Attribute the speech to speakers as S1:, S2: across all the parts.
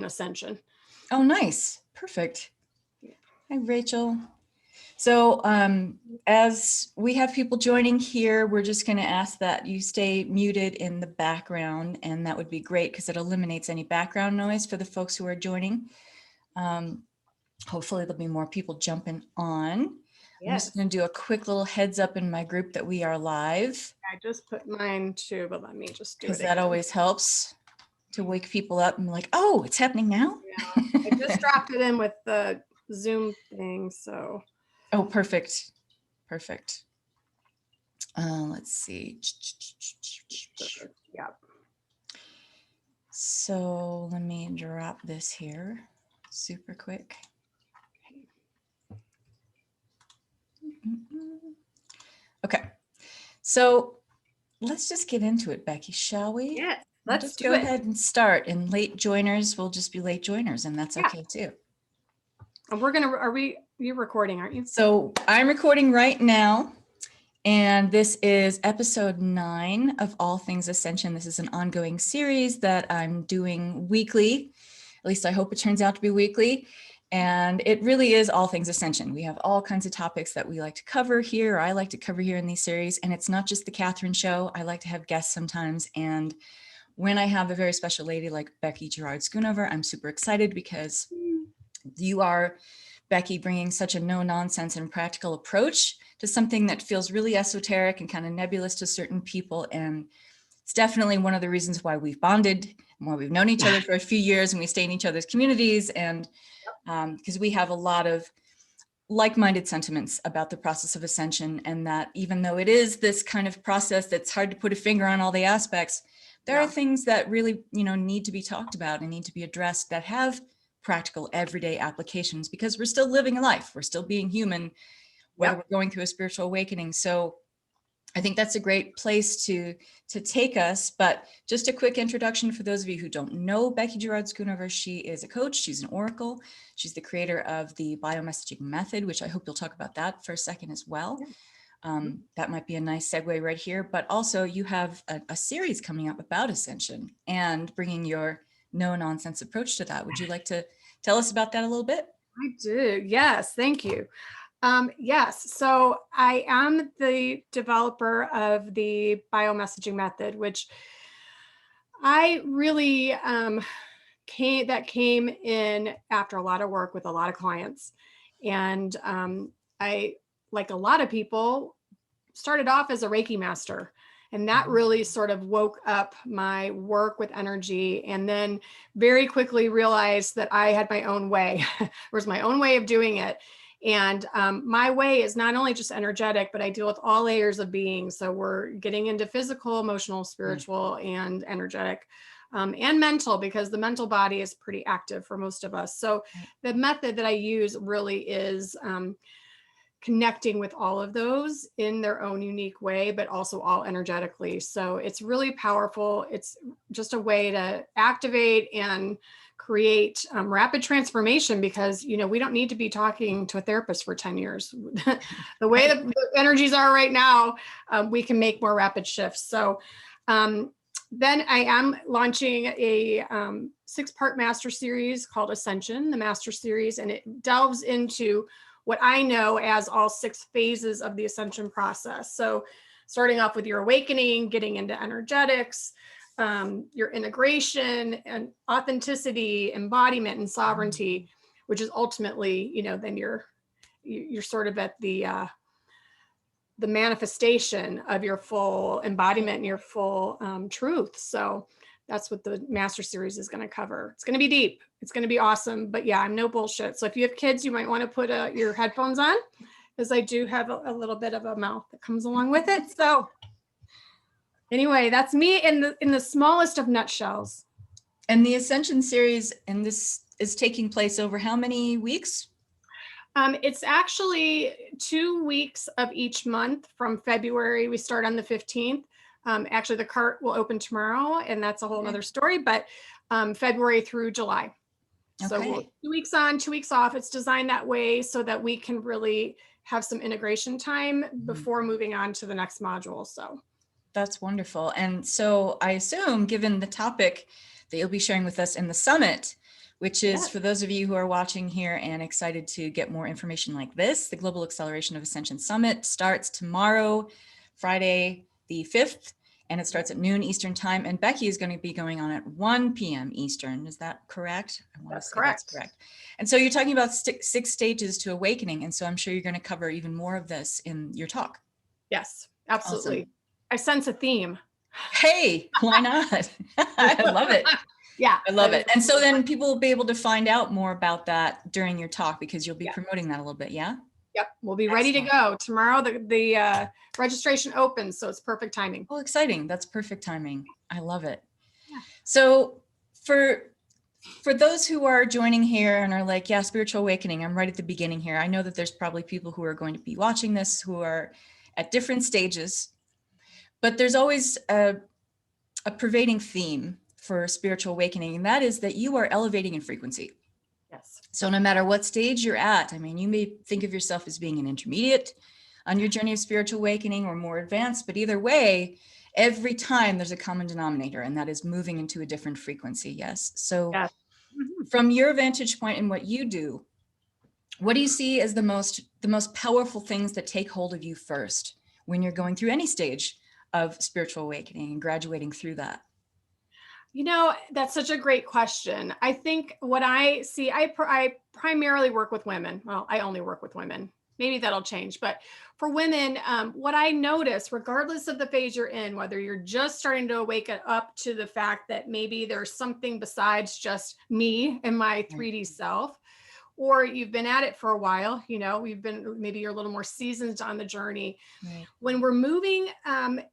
S1: Ascension.
S2: Oh, nice. Perfect. Hi, Rachel. So as we have people joining here, we're just going to ask that you stay muted in the background, and that would be great because it eliminates any background noise for the folks who are joining. Hopefully there'll be more people jumping on. Yes. I'm just going to do a quick little heads up in my group that we are live.
S1: I just put mine too, but let me just do it.
S2: Because that always helps to wake people up and be like, oh, it's happening now?
S1: Yeah, I just dropped it in with the Zoom thing, so.
S2: Oh, perfect. Perfect. Let's see.
S1: Yep.
S2: So let me drop this here super quick. Okay. So let's just get into it, Becky, shall we?
S1: Yes,
S2: let's
S1: just
S2: go ahead and start. And late joiners will just be late joiners, and that's okay too.
S1: And you're recording, aren't you?
S2: So I'm recording right now. And this is episode 9 of All Things Ascension. This is an ongoing series that I'm doing weekly. At least I hope it turns out to be weekly. And it really is All Things Ascension. We have all kinds of topics that we like to cover here, or I like to cover here in these series. And it's not just the Kathryn show. I like to have guests sometimes. And when I have a very special lady like Becky Jarrard Schoonover, I'm super excited because you are, Becky, bringing such a no-nonsense and practical approach to something that feels really esoteric and kind of nebulous to certain people. And it's definitely one of the reasons why we've bonded and why we've known each other for a few years and we stay in each other's communities. And because we have a lot of like-minded sentiments about the process of ascension, and that even though it is this kind of process that's hard to put a finger on all the aspects, there are things that really, need to be talked about and need to be addressed that have practical everyday applications, because we're still living a life. We're still being human, whether we're going through a spiritual awakening. So I think that's a great place to take us. But just a quick introduction for those of you who don't know Becky Jarrard Schoonover. She is a coach. She's an oracle. She's the creator of the biomessaging method, which I hope you'll talk about that for a second as well. That might be a nice segue right here. But also you have a series coming up about ascension and bringing your no-nonsense approach to that. Would you like to tell us about that a little bit?
S1: I do. Yes. Thank you. Yes. So I am the developer of the biomessaging method, which I really came in after a lot of work with a lot of clients. And I, like a lot of people, started off as a Reiki master. And that really sort of woke up my work with energy, and then very quickly realized that I had my own way. There was my own way of doing it. And my way is not only just energetic, but I deal with all layers of being. So we're getting into physical, emotional, spiritual, and energetic, and mental, because the mental body is pretty active for most of us. So the method that I use really is connecting with all of those in their own unique way, but also all energetically. So it's really powerful. It's just a way to activate and create rapid transformation, because, we don't need to be talking to a therapist for 10 years. The way that the energies are right now, we can make more rapid shifts. So then I am launching a 6-part master series called Ascension, the master series, and it delves into what I know as all 6 phases of the ascension process. So starting off with your awakening, getting into energetics, your integration and authenticity, embodiment, and sovereignty, which is ultimately, then you're sort of at the manifestation of your full embodiment and your full truth. So that's what the master series is going to cover. It's going to be deep. It's going to be awesome. But yeah, I'm no bullshit. So if you have kids, you might want to put your headphones on, because I do have a little bit of a mouth that comes along with it. So anyway, that's me in the smallest of nutshells.
S2: And the Ascension series, and this is taking place over how many weeks?
S1: It's actually 2 weeks of each month from February. We start on the 15th. Actually, the cart will open tomorrow, and that's a whole nother story, but February through July. So 2 weeks on, 2 weeks off. It's designed that way so that we can really have some integration time before moving on to the next module. So
S2: that's wonderful. And so I assume, given the topic that you'll be sharing with us in the summit, which is
S1: Yes.
S2: for those of you who are watching here and excited to get more information like this, the Global Acceleration of Ascension Summit starts tomorrow, Friday the 5th, and it starts at noon Eastern time. And Becky is going to be going on at 1 p.m. Eastern. Is that correct? I want
S1: That's
S2: to say that's
S1: correct.
S2: correct. And so you're talking about 6 stages to awakening. And so I'm sure you're going to cover even more of this in your talk.
S1: Yes, absolutely.
S2: Awesome.
S1: I sense a theme.
S2: Hey, why not? I love it.
S1: Yeah.
S2: I love it. And so then people will be able to find out more about that during your talk because you'll be promoting that a little bit. Yeah.
S1: Yep. We'll be ready to go tomorrow. The registration opens, so it's perfect timing.
S2: Oh, exciting. That's perfect timing. I love it.
S1: Yeah.
S2: So for those who are joining here and are like, yeah, spiritual awakening, I'm right at the beginning here. I know that there's probably people who are going to be watching this who are at different stages, but there's always a pervading theme for spiritual awakening, and that is that you are elevating in frequency.
S1: Yes.
S2: So no matter what stage you're at, I mean, you may think of yourself as being an intermediate on your journey of spiritual awakening or more advanced, but either way, every time there's a common denominator, and that is moving into a different frequency. Yes. So
S1: Yes.
S2: from your vantage point in what you do, what do you see as the most powerful things that take hold of you first when you're going through any stage of spiritual awakening and graduating through that?
S1: That's such a great question. I think what I see, I primarily work with women. Well, I only work with women. Maybe that'll change. But for women, what I notice, regardless of the phase you're in, whether you're just starting to wake up to the fact that maybe there's something besides just me and my 3D self, or you've been at it for a while, maybe you're a little more seasoned on the journey.
S2: Right.
S1: When we're moving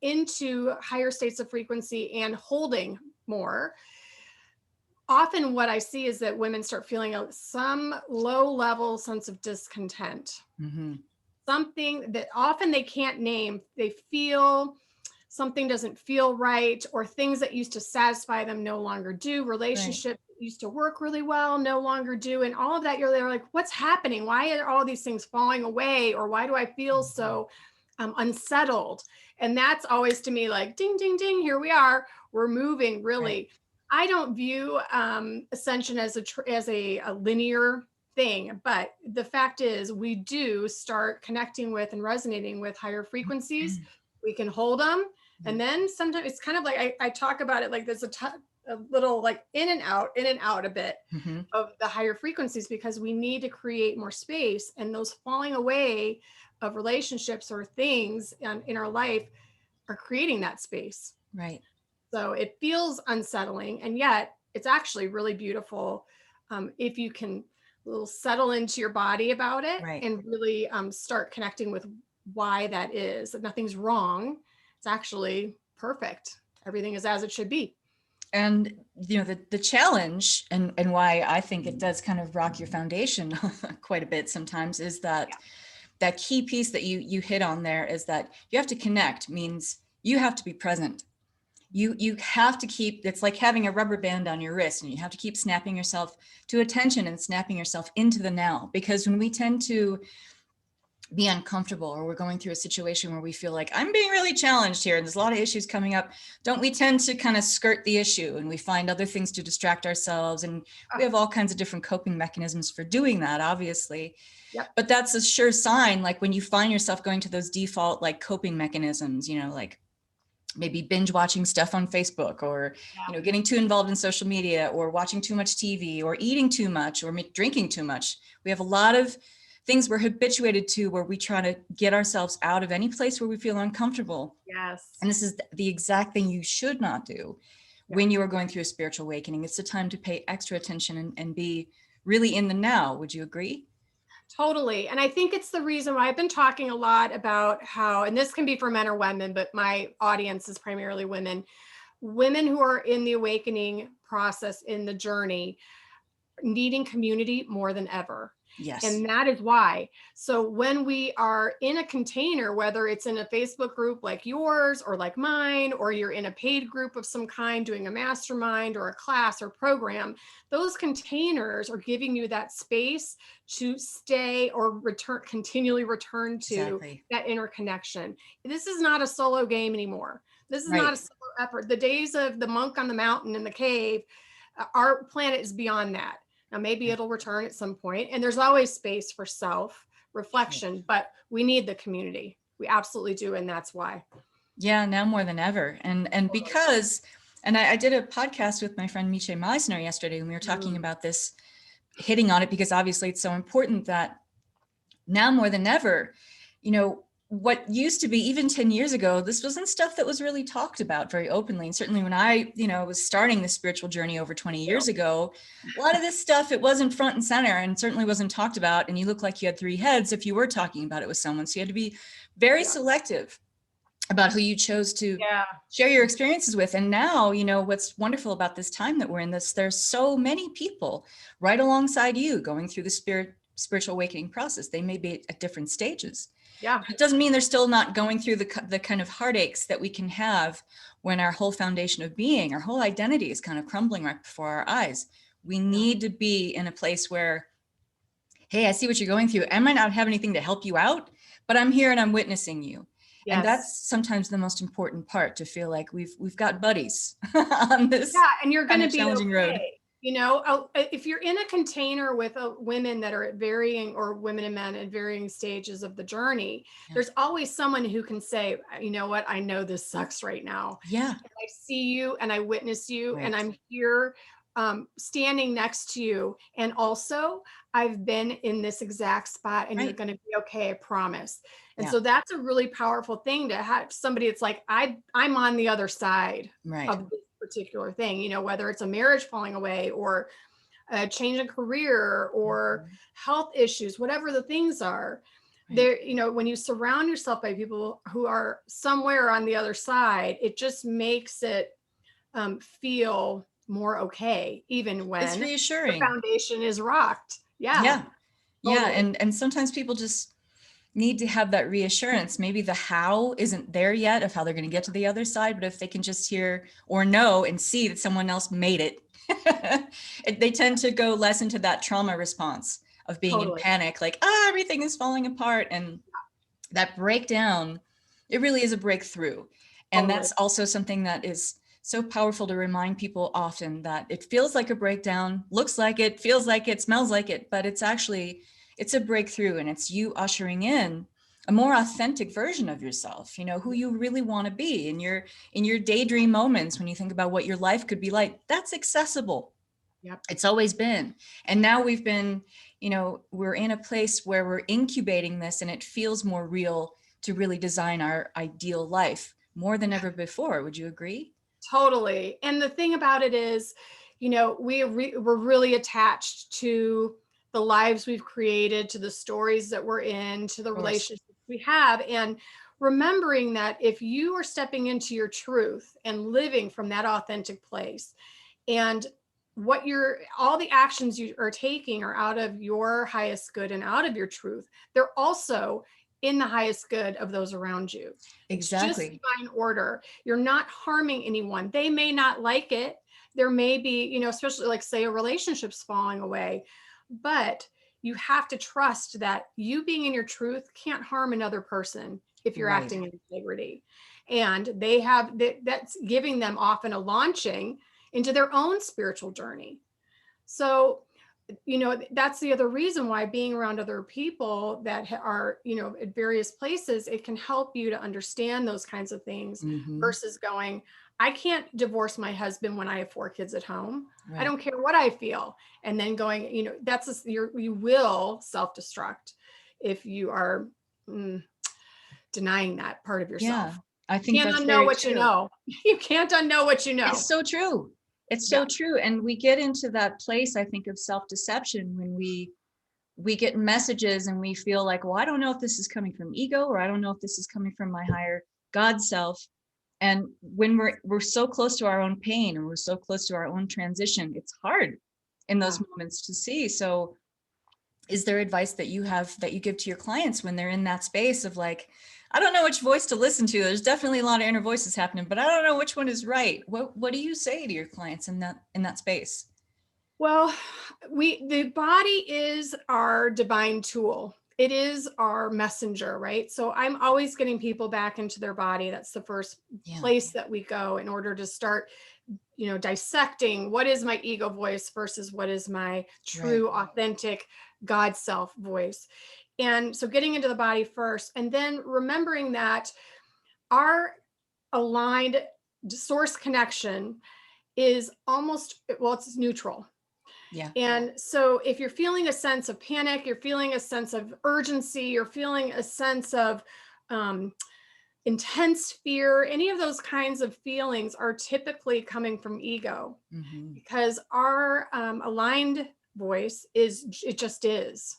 S1: into higher states of frequency and holding more, often what I see is that women start feeling some low level sense of discontent.
S2: Mm-hmm.
S1: Something that often they can't name. They feel something doesn't feel right, or things that used to satisfy them no longer do. Relationships that used to work really well no longer do. And all of that, they're like, what's happening? Why are all these things falling away? Or why do I feel so unsettled? And that's always to me like, ding, ding, ding, here we are. We're moving really.
S2: Right.
S1: I don't view ascension as a linear thing, but the fact is we do start connecting with and resonating with higher frequencies. We can hold them. And then sometimes it's kind of like, I talk about it like there's a little like in and out a bit of the higher frequencies, because we need to create more space, and those falling away of relationships or things in our life are creating that space.
S2: Right.
S1: So it feels unsettling, and yet it's actually really beautiful if you can settle into your body about it and really start connecting with why that is. That nothing's wrong. It's actually perfect. Everything is as it should be.
S2: And the challenge and why I think it does kind of rock your foundation quite a bit sometimes is that that key piece that you hit on there is that you have to connect, means you have to be present. You have to keep, it's like having a rubber band on your wrist, and you have to keep snapping yourself to attention and snapping yourself into the now. Because when we tend to be uncomfortable, or we're going through a situation where we feel like I'm being really challenged here and there's a lot of issues coming up, don't we tend to kind of skirt the issue and we find other things to distract ourselves? And we have all kinds of different coping mechanisms for doing that, obviously. But that's a sure sign, like when you find yourself going to those default like coping mechanisms, like maybe binge watching stuff on Facebook, or getting too involved in social media, or watching too much TV, or eating too much, or drinking too much. We have a lot of things we're habituated to where we try to get ourselves out of any place where we feel uncomfortable.
S1: Yes.
S2: And this is the exact thing you should not do when you are going through a spiritual awakening. It's the time to pay extra attention and be really in the now. Would you agree?
S1: Totally. And I think it's the reason why I've been talking a lot about how, and this can be for men or women, but my audience is primarily women who are in the awakening process, in the journey, needing community more than ever.
S2: Yes.
S1: And that is why. So when we are in a container, whether it's in a Facebook group like yours or like mine, or you're in a paid group of some kind doing a mastermind or a class or program, those containers are giving you that space to stay or continually return to that inner connection. This is not a solo game anymore. This is not a solo effort. The days of the monk on the mountain in the cave, our planet is beyond that. Now, maybe it'll return at some point, and there's always space for self reflection, but we need the community. We absolutely do. And that's why.
S2: Yeah, now more than ever. And because, and I did a podcast with my friend Miche Meisner yesterday, and we were talking about this, hitting on it, because obviously it's so important that now more than ever, you know, what used to be even 10 years ago, this wasn't stuff that was really talked about very openly. And certainly when I, you know, was starting the spiritual journey over 20 years ago, a lot of this stuff, it wasn't front and center and certainly wasn't talked about. And you looked like you had three heads if you were talking about it with someone. So you had to be very selective about who you chose to share your experiences with. And now, you know, what's wonderful about this time that we're in, there's so many people right alongside you going through the spiritual awakening process. They may be at different stages.
S1: Yeah.
S2: It doesn't mean they're still not going through the kind of heartaches that we can have when our whole foundation of being, our whole identity is kind of crumbling right before our eyes. We need to be in a place where, hey, I see what you're going through. I might not have anything to help you out, but I'm here and I'm witnessing you. Yes. And that's sometimes the most important part, to feel like we've got buddies on this.
S1: Yeah, and you're going to be
S2: challenging road.
S1: You know, if you're in a container with women that are at varying, or women and men at varying stages of the journey, there's always someone who can say, you know what, I know this sucks right now.
S2: Yeah.
S1: And I see you and I witness you, and I'm here standing next to you. And also I've been in this exact spot, and you're going to be okay. I promise. And so that's a really powerful thing, to have somebody that's like, I'm on the other side of this particular thing, you know, whether it's a marriage falling away, or a change in career, or health issues, whatever the things are. There, you know, when you surround yourself by people who are somewhere on the other side, it just makes it feel more okay, even when
S2: it's reassuring.
S1: the foundation is rocked. Yeah.
S2: Totally. And sometimes people just need to have that reassurance. Maybe the how isn't there yet of how they're going to get to the other side, but if they can just hear or know and see that someone else made it, they tend to go less into that trauma response of being in panic, like, everything is falling apart. And that breakdown, it really is a breakthrough. And that's also something that is so powerful to remind people often, that it feels like a breakdown, looks like it, feels like it, smells like it, but it's actually, it's a breakthrough, and it's you ushering in a more authentic version of yourself, you know, who you really want to be in your daydream moments. When you think about what your life could be like, that's accessible. It's always been. And now we've been, you know, we're in a place where we're incubating this, and it feels more real to really design our ideal life more than ever before. Would you agree?
S1: Totally. And the thing about it is, you know, we're really attached to the lives we've created, to the stories that we're in, to the relationships we have. And remembering that if you are stepping into your truth and living from that authentic place, and all the actions you are taking are out of your highest good and out of your truth, they're also in the highest good of those around you.
S2: Exactly.
S1: It's just divine order. You're not harming anyone. They may not like it. There may be, you know, especially like say a relationship's falling away, but you have to trust that you being in your truth can't harm another person if you're acting in integrity. And that's giving them often a launching into their own spiritual journey. So, you know, that's the other reason why being around other people that are, you know, at various places, it can help you to understand those kinds of things versus going, I can't divorce my husband when I have 4 kids at home. I don't care what I feel. And then going, you know, you will self-destruct if you are denying that part of yourself.
S2: I think
S1: you can't unknow what you know. You can't unknow what you know.
S2: It's so true. It's so true. And we get into that place, I think, of self-deception when we get messages and we feel like, well, I don't know if this is coming from ego, or I don't know if this is coming from my higher God self. And when we're so close to our own pain, and we're so close to our own transition, it's hard in those moments to see. So is there advice that you give to your clients when they're in that space of like, I don't know which voice to listen to. There's definitely a lot of inner voices happening, but I don't know which one is right. What do you say to your clients in that space?
S1: Well, the body is our divine tool. It is our messenger, right? So I'm always getting people back into their body. That's the first place that we go in order to start dissecting what is my ego voice versus what is my true, authentic God self voice. And so getting into the body first, and then remembering that our aligned source connection is it's neutral.
S2: Yeah.
S1: And so if you're feeling a sense of panic, you're feeling a sense of urgency, you're feeling a sense of intense fear, any of those kinds of feelings are typically coming from ego, because our aligned voice it just is.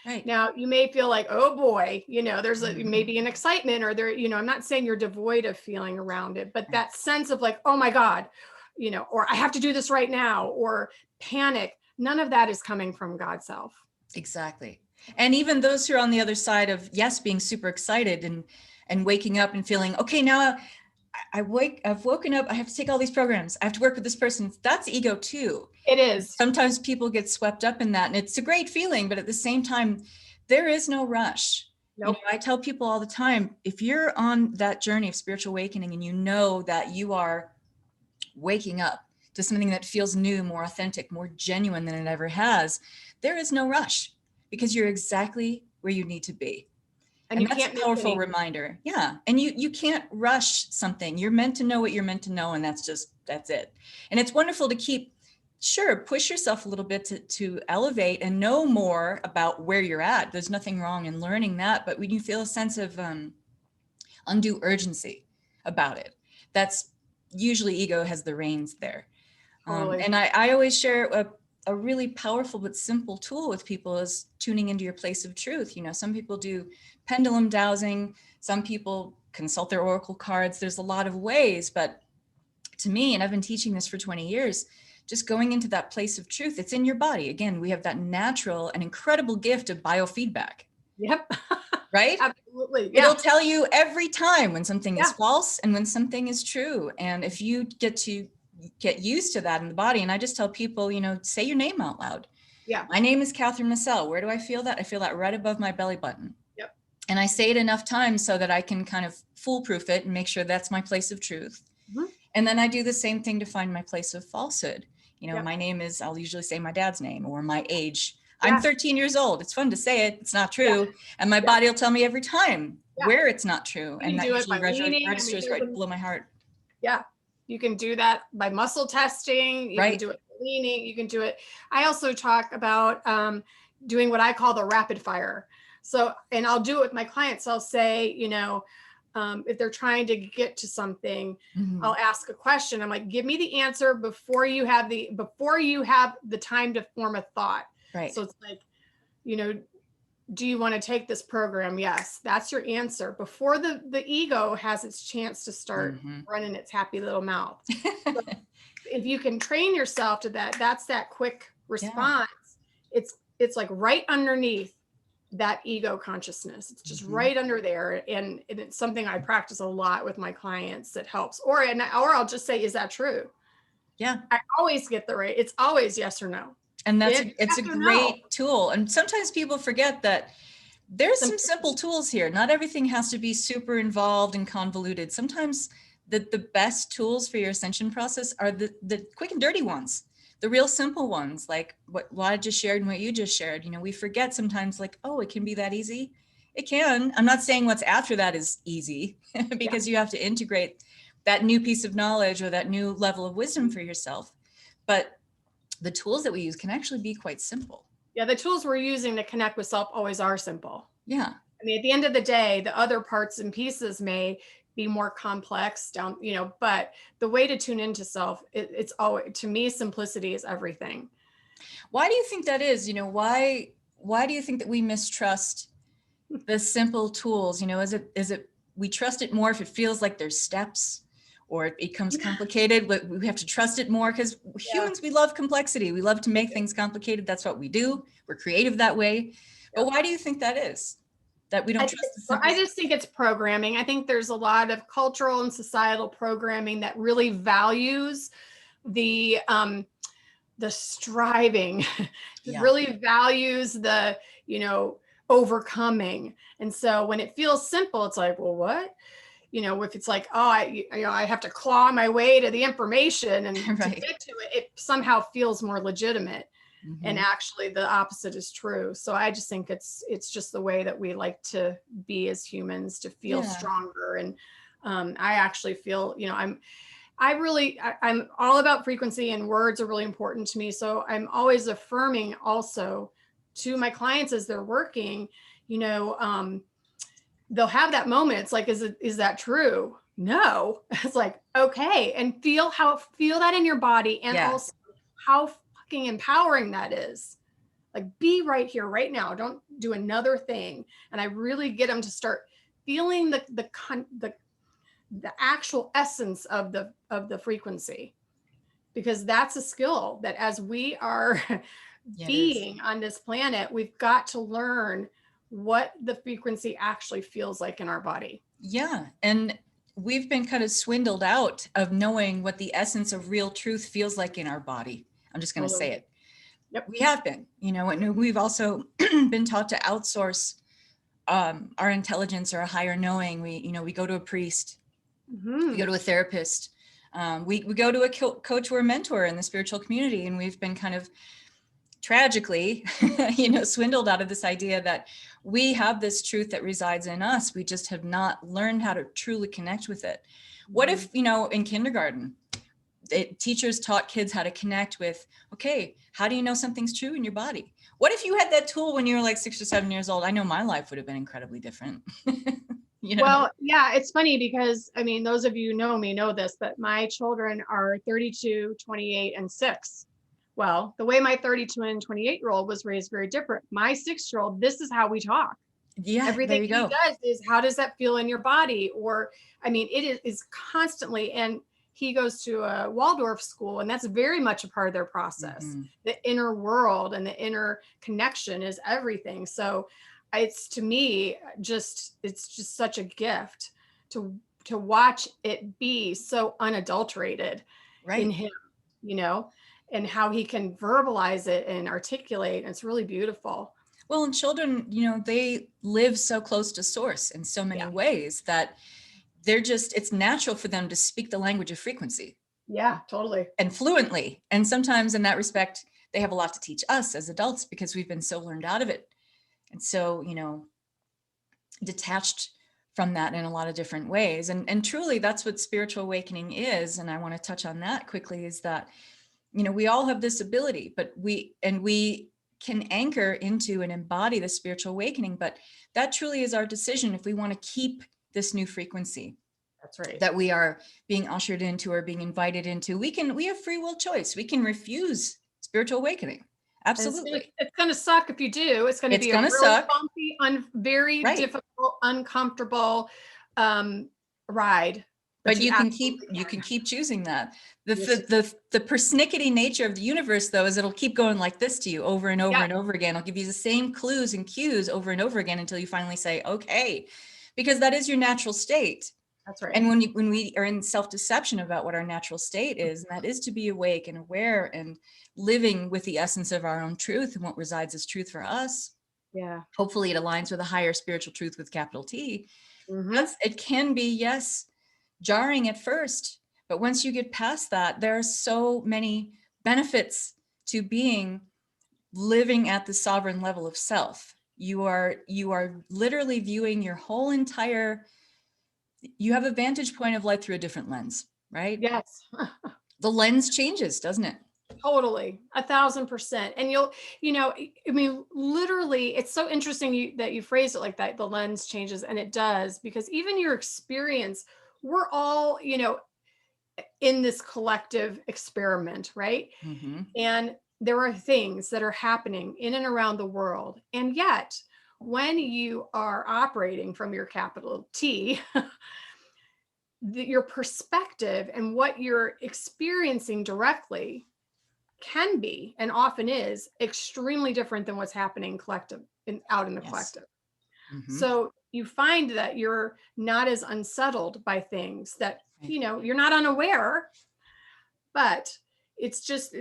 S2: Right.
S1: Now you may feel like, oh boy, there's maybe an excitement, or I'm not saying you're devoid of feeling around it, but that sense of like, oh my God, or I have to do this right now, or panic, none of that is coming from God's self.
S2: Exactly. And even those who are on the other side of, yes, being super excited and waking up and feeling, okay, now I've woken up, I have to take all these programs, I have to work with this person. That's ego too.
S1: It is.
S2: Sometimes people get swept up in that, and it's a great feeling, but at the same time, there is no rush.
S1: Nope.
S2: I tell people all the time, if you're on that journey of spiritual awakening and you know that you are waking up to something that feels new, more authentic, more genuine than it ever has, there is no rush, because you're exactly where you need to be. And that's a powerful reminder. Yeah. And you can't rush something. You're meant to know what you're meant to know. And that's it. And it's wonderful to push yourself a little bit to elevate and know more about where you're at. There's nothing wrong in learning that. But when you feel a sense of undue urgency about it, that's usually ego has the reins there.
S1: Totally.
S2: And I always share a really powerful but simple tool with people is tuning into your place of truth. Some people do pendulum dowsing. Some people consult their oracle cards. There's a lot of ways, but to me, and I've been teaching this for 20 years, just going into that place of truth, it's in your body. Again, we have that natural and incredible gift of biofeedback.
S1: Yep.
S2: Right?
S1: Absolutely. Yeah.
S2: It'll tell you every time when something is false and when something is true. And if you get used to that in the body, and I just tell people, say your name out loud.
S1: Yeah.
S2: My name is Kathryn Massell. Where do I feel that? I feel that right above my belly button.
S1: Yep.
S2: And I say it enough times so that I can kind of foolproof it and make sure that's my place of truth. And then I do the same thing to find my place of falsehood. My name is, I'll usually say my dad's name or my age. I'm 13 years old. It's fun to say it. It's not true. Yeah. And my body will tell me every time where it's not true. And that usually registers right below my heart.
S1: Yeah. You can do that by muscle testing. You can do it by leaning. You can do it. I also talk about doing what I call the rapid fire. So, and I'll do it with my clients. I'll say, if they're trying to get to something, I'll ask a question. I'm like, give me the answer before you have the time to form a thought.
S2: Right.
S1: So it's like, do you want to take this program? Yes, that's your answer before the ego has its chance to start running its happy little mouth. So if you can train yourself to that's that quick response. It's like right underneath that ego consciousness. It's just right under there. And it's something I practice a lot with my clients that helps. Or I'll just say, is that true?
S2: Yeah.
S1: I always get it's always yes or no.
S2: And it's a great tool. And sometimes people forget that there's some simple tools here. Not everything has to be super involved and convoluted. Sometimes the best tools for your ascension process are the quick and dirty ones, the real simple ones, like what I just shared and what you just shared. We forget sometimes like, oh, it can be that easy. It can. I'm not saying what's after that is easy because you have to integrate that new piece of knowledge or that new level of wisdom for yourself. But the tools that we use can actually be quite simple.
S1: Yeah, the tools we're using to connect with self always are simple.
S2: Yeah.
S1: I mean, at the end of the day, the other parts and pieces may be more complex but the way to tune into self, it's always, to me, simplicity is everything.
S2: Why do you think that is? Why do you think that we mistrust the simple tools? Is it we trust it more if it feels like there's steps? Or it becomes complicated, but we have to trust it more because humans, we love complexity. We love to make things complicated. That's what we do. We're creative that way. But why do you think that is? That we don't trust?
S1: I just think it's programming. I think there's a lot of cultural and societal programming that really values the striving, really values the, overcoming. And so when it feels simple, it's like, well, what? if it's like, oh, I have to claw my way to the information and to
S2: Right.
S1: get to it, it somehow feels more legitimate. And
S2: Mhm.
S1: actually the opposite is true. So I just think it's just the way that we like to be as humans, to feel
S2: Yeah.
S1: stronger. And I actually feel, I'm all about frequency, and words are really important to me. So I'm always affirming also to my clients as they're working, they'll have that moment. It's like, is that true? No. It's like, okay. And feel that in your body. And
S2: Yeah.
S1: also how fucking empowering that is. Like, be right here, right now. Don't do another thing. And I really get them to start feeling the actual essence of the frequency, because that's a skill that as we are
S2: Yeah, it is.
S1: being on this planet, we've got to learn what the frequency actually feels like in our body.
S2: Yeah. And we've been kind of swindled out of knowing what the essence of real truth feels like in our body. I'm just going to say
S1: Totally.
S2: it.
S1: Yep.
S2: We have been, and we've also been taught to outsource our intelligence or a higher knowing. We go to a priest, we go to a therapist, we go to a coach or a mentor in the spiritual community. And we've been kind of tragically, swindled out of this idea that we have this truth that resides in us. We just have not learned how to truly connect with it. What if, in kindergarten, teachers taught kids how to connect with, okay, how do you know something's true in your body? What if you had that tool when you were like 6 or 7 years old? I know my life would have been incredibly different.
S1: Well, yeah, it's funny because those of you who know me know this, but my children are 32, 28, and 6. Well, the way my 32 and 28-year-old was raised very different. My 6-year-old, this is how we talk.
S2: Yeah,
S1: Everything
S2: there you
S1: he
S2: go.
S1: does is, how does that feel in your body? Or, it is constantly, and he goes to a Waldorf school, and that's very much a part of their process.
S2: Mm-hmm.
S1: The inner world and the inner connection is everything. So it's, to me, it's just such a gift to watch it be so unadulterated in
S2: Right.
S1: him, and how he can verbalize it and articulate. It's really beautiful.
S2: Well, and children, they live so close to source in so many
S1: Yeah.
S2: ways that it's natural for them to speak the language of frequency.
S1: Yeah, totally.
S2: And fluently. And sometimes in that respect, they have a lot to teach us as adults because we've been so learned out of it. And so, detached from that in a lot of different ways. And truly that's what spiritual awakening is. And I want to touch on that quickly, is that, we all have this ability, but we can anchor into and embody the spiritual awakening. But that truly is our decision if we want to keep this new frequency.
S1: That's right.
S2: That we are being ushered into or being invited into. We have free will choice. We can refuse spiritual awakening. Absolutely.
S1: It's going to suck if you do. It's going to be a really
S2: suck.
S1: bumpy, very
S2: Right.
S1: difficult, uncomfortable ride.
S2: But you can keep choosing that. The persnickety nature of the universe, though, is it'll keep going like this to you over and over and over again. It'll give you the same clues and cues over and over again until you finally say, okay, because that is your natural state.
S1: That's right.
S2: And when we are in self-deception about what our natural state is, and that is to be awake and aware and living with the essence of our own truth and what resides as truth for us.
S1: Yeah.
S2: Hopefully it aligns with a higher spiritual truth with capital T.
S1: Mm-hmm.
S2: It can be, yes, jarring at first, but once you get past that, there are so many benefits to living at the sovereign level of self. You are literally viewing your whole entire, you have a vantage point of life through a different lens, right?
S1: Yes.
S2: The lens changes, doesn't it?
S1: Totally. 1,000%. And literally, it's so interesting that you phrased it like that. The lens changes, and it does, because even your experience, we're all, in this collective experiment, right?
S2: Mm-hmm.
S1: And there are things that are happening in and around the world. And yet, when you are operating from your capital T, your perspective and what you're experiencing directly can be, and often is, extremely different than what's happening out in the collective.
S2: Mm-hmm.
S1: So you find that you're not as unsettled by things, that, you're not unaware, but it's just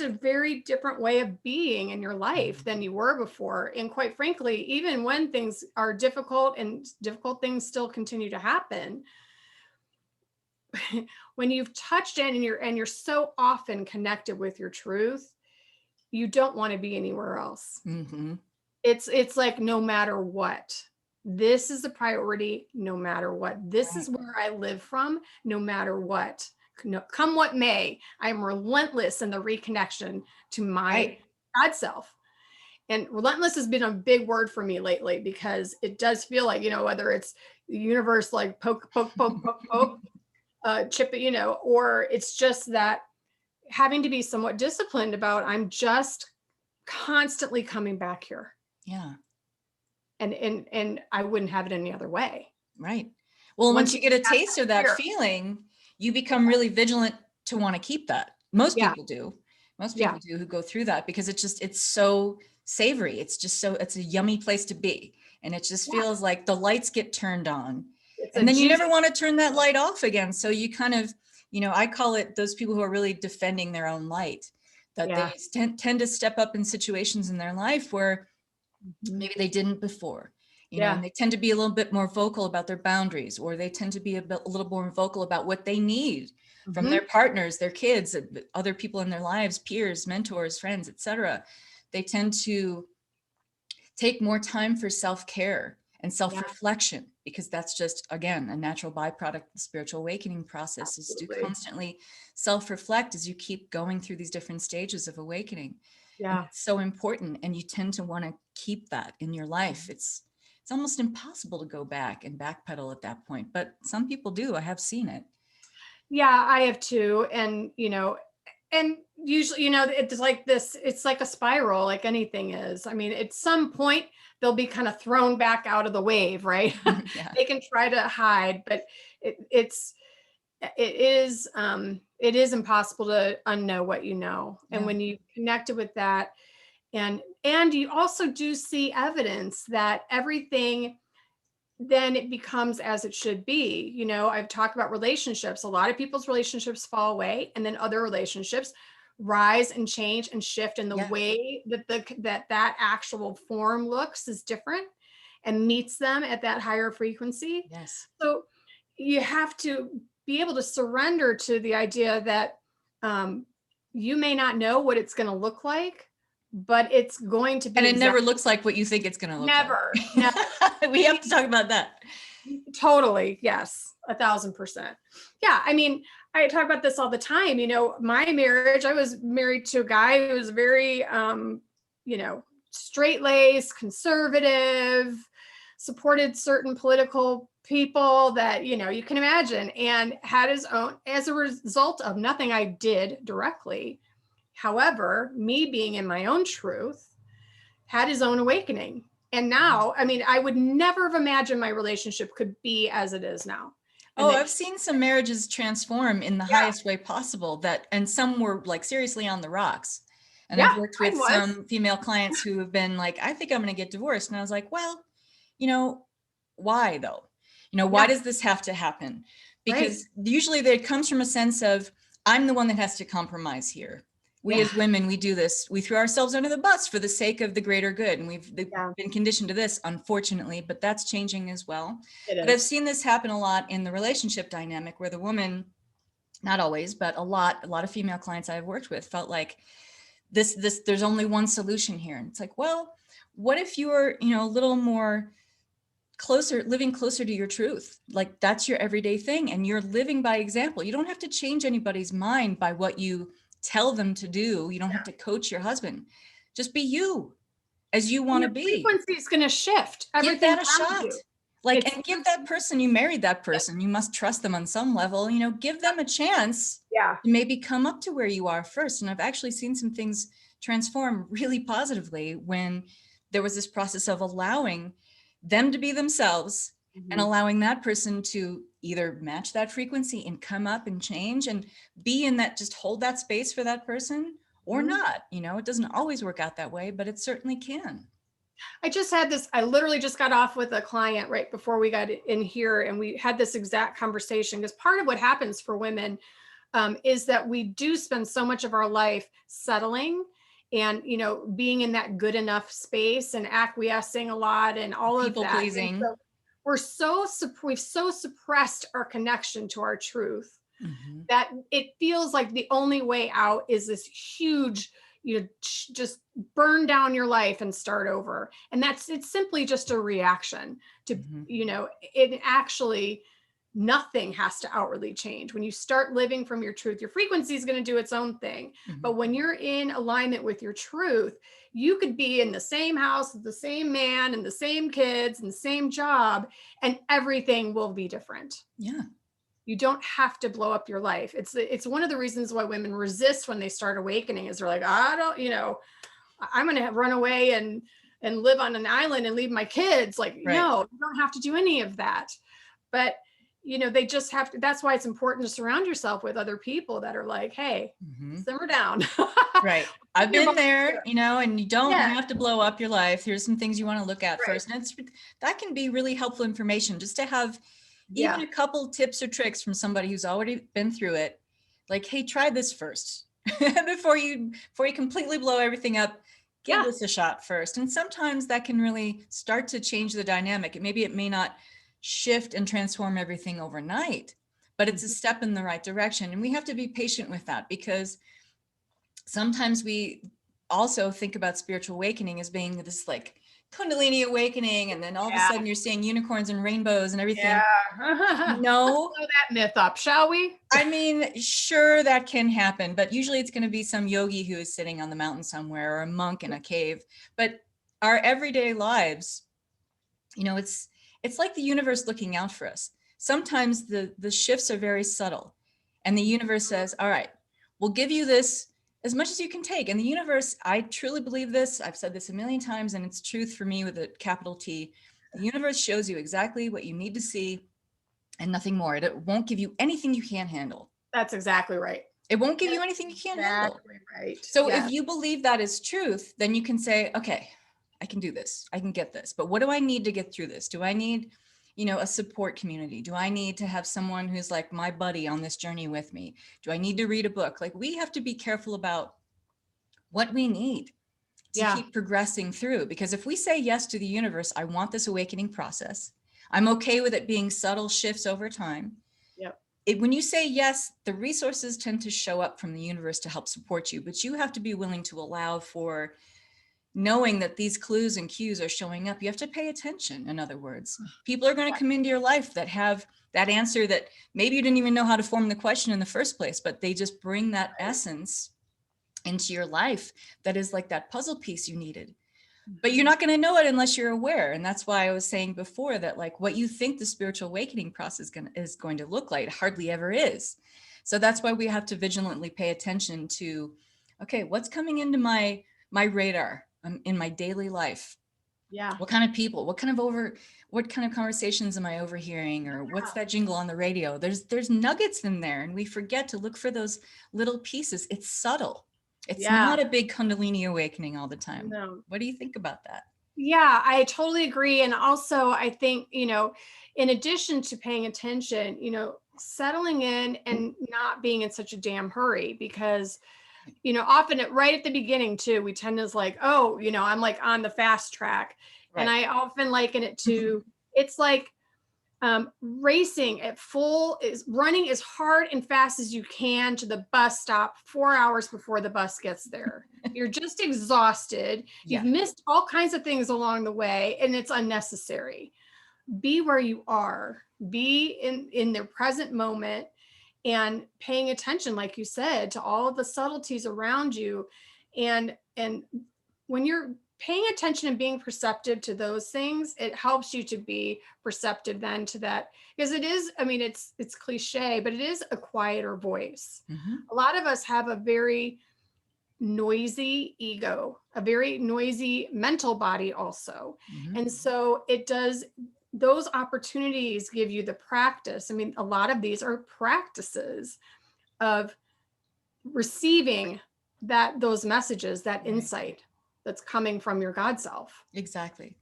S1: a very different way of being in your life than you were before. And quite frankly, even when things are difficult and difficult things still continue to happen, when you've touched in and you're so often connected with your truth, you don't want to be anywhere else.
S2: Mm-hmm.
S1: It's like, no matter what, this is a priority, no matter what. This
S2: Right.
S1: is where I live from, no matter what. Come what may, I'm relentless in the reconnection to my
S2: Right.
S1: God self. And relentless has been a big word for me lately, because it does feel like, whether it's the universe, like poke, poke, poke, poke, poke, chip it, or it's just that having to be somewhat disciplined about, I'm just constantly coming back here.
S2: Yeah.
S1: And I wouldn't have it any other way.
S2: Right. Well, once you get a taste of that
S1: fear.
S2: feeling, you become really vigilant to want to keep that. Most
S1: Yeah.
S2: people do. Most people do who go through that, because it's so savory. It's a yummy place to be. And it just feels like the lights get turned on. And then you never want to turn that light off again. So you kind of, I call it those people who are really defending their own light, that they tend to step up in situations in their life where maybe they didn't before, and they tend to be a little bit more vocal about their boundaries, or they tend to be a little more vocal about what they need from their partners, their kids, other people in their lives, peers, mentors, friends, etc. They tend to take more time for self-care and self-reflection, because that's just, again, a natural byproduct of the spiritual awakening process. Absolutely. Is to constantly self-reflect as you keep going through these different stages of awakening. Yeah. It's so important. And you tend to want to keep that in your life. It's almost impossible to go back and backpedal at that point, but some people do. I have seen it.
S1: Yeah, I have too. And, and usually, it's like this, it's like a spiral, like anything is. I mean, at some point they'll be kind of thrown back out of the wave, right? Yeah. They can try to hide, but it is impossible to unknow what you know. And when you connected with that, and you also do see evidence that everything, then it becomes as it should be. I've talked about relationships. A lot of people's relationships fall away, and then other relationships rise and change and shift, and the way that that actual form looks is different and meets them at that higher frequency.
S2: Yes.
S1: So you have to be able to surrender to the idea that you may not know what it's going to look like, but it's going to be.
S2: And it never looks like what you think it's going to look like. Never. We have to talk about that.
S1: Totally. Yes. 1,000%. Yeah. I mean, I talk about this all the time. My marriage, I was married to a guy who was very, straight-laced, conservative, supported certain political people that, you can imagine, and had his own, as a result of nothing I did directly. However, me being in my own truth, had his own awakening. And now, I mean, I would never have imagined my relationship could be as it is now.
S2: Oh, I've seen some marriages transform in the highest way possible, and some were like seriously on the rocks. And I've worked with some female clients who have been like, I think I'm going to get divorced. And I was like, well, why though? Why does this have to happen? Because usually it comes from a sense of, I'm the one that has to compromise here. We as women, we do this. We throw ourselves under the bus for the sake of the greater good. And we've been conditioned to this, unfortunately, but that's changing as well. But I've seen this happen a lot in the relationship dynamic, where the woman, not always, but a lot of female clients I've worked with felt like there's only one solution here. And it's like, well, what if you were, a little more living closer to your truth? Like, that's your everyday thing. And you're living by example. You don't have to change anybody's mind by what you tell them to do. You don't have to coach your husband. Just be you as you want to be.
S1: Frequency is going to shift.
S2: Give that a shot. And give that person, you married that person, you must trust them on some level, give them a chance to maybe come up to where you are first. And I've actually seen some things transform really positively when there was this process of allowing them to be themselves and allowing that person to either match that frequency and come up and change and be in that, just hold that space for that person, or not. It doesn't always work out that way, but it certainly can.
S1: I literally just got off with a client right before we got in here, and we had this exact conversation, because part of what happens for women is that we do spend so much of our life settling and, being in that good enough space and acquiescing a lot and all of
S2: People
S1: that. And
S2: pleasing.
S1: so we've so suppressed our connection to our truth
S2: Mhm.
S1: that it feels like the only way out is this huge, just burn down your life and start over. And it's simply just a reaction to,
S2: Mhm.
S1: it actually, nothing has to outwardly change. When you start living from your truth, your frequency is going to do its own thing.
S2: Mhm.
S1: But when you're in alignment with your truth, you could be in the same house with the same man and the same kids and the same job, and everything will be different.
S2: Yeah.
S1: You don't have to blow up your life. It's one of the reasons why women resist when they start awakening, is they're like, I don't, I'm going to run away and live on an island and leave my kids. Like,
S2: Right.
S1: no, you don't have to do any of that. But they just have to. That's why it's important to surround yourself with other people that are like, hey,
S2: Mhm.
S1: simmer down.
S2: Right. I've been there, and you don't
S1: Yeah.
S2: have to blow up your life. Here's some things you want to look at
S1: Right.
S2: first. And that can be really helpful information, just to have even a couple tips or tricks from somebody who's already been through it. Like, hey, try this first before you completely blow everything up. Give this a shot first. And sometimes that can really start to change the dynamic. Maybe it may not shift and transform everything overnight, but it's a step in the right direction. And we have to be patient with that, because sometimes we also think about spiritual awakening as being this like Kundalini awakening, and then all of a sudden you're seeing unicorns and rainbows and everything. No.
S1: Let's blow that myth up, shall we?
S2: I mean, sure, that can happen, but usually it's going to be some yogi who is sitting on the mountain somewhere, or a monk in a cave. But our everyday lives, it's like the universe looking out for us. Sometimes the shifts are very subtle, and the universe says, all right, we'll give you this as much as you can take. And the universe, I truly believe this. I've said this a million times, and it's truth for me with a capital T. The universe shows you exactly what you need to see and nothing more. It won't give you anything you can't handle.
S1: That's exactly right.
S2: It won't give you anything you can't handle.
S1: Right.
S2: So if you believe that is truth, then you can say, okay, I can do this. I can get this. But what do I need to get through this? Do I need, a support community? Do I need to have someone who's like my buddy on this journey with me? Do I need to read a book? Like, we have to be careful about what we need to keep progressing through. Because if we say yes to the universe, I want this awakening process, I'm okay with it being subtle shifts over time. When you say yes, the resources tend to show up from the universe to help support you, but you have to be willing to allow for knowing that these clues and cues are showing up. You have to pay attention. In other words, people are going to come into your life that have that answer that maybe you didn't even know how to form the question in the first place, but they just bring that essence into your life that is like that puzzle piece you needed. But you're not going to know it unless you're aware. And that's why I was saying before that, like, what you think the spiritual awakening process is going to look like hardly ever is. So that's why we have to vigilantly pay attention to, okay, what's coming into my radar in my daily life? What kind of people, what kind of conversations am I overhearing? Or what's that jingle on the radio? There's nuggets in there, and we forget to look for those little pieces. It's subtle. It's not a big Kundalini awakening all the time.
S1: No.
S2: What do you think about that?
S1: Yeah, I totally agree. And also, I think, in addition to paying attention, settling in and not being in such a damn hurry, because, often right at the beginning too, we tend to like, oh, I'm like on the fast track. Right. And I often liken it to, it's like, racing at is running as hard and fast as you can to the bus stop 4 hours before the bus gets there. You're just exhausted. You've missed all kinds of things along the way, and it's unnecessary. Be where you are, be in the present moment, and paying attention, like you said, to all of the subtleties around you. And when you're paying attention and being perceptive to those things, it helps you to be perceptive then to that, because it is, it's cliche, but it is a quieter voice. A lot of us have a very noisy ego, a very noisy mental body also. And so those opportunities give you the practice. A lot of these are practices of receiving those messages, that insight that's coming from your God self.
S2: Exactly.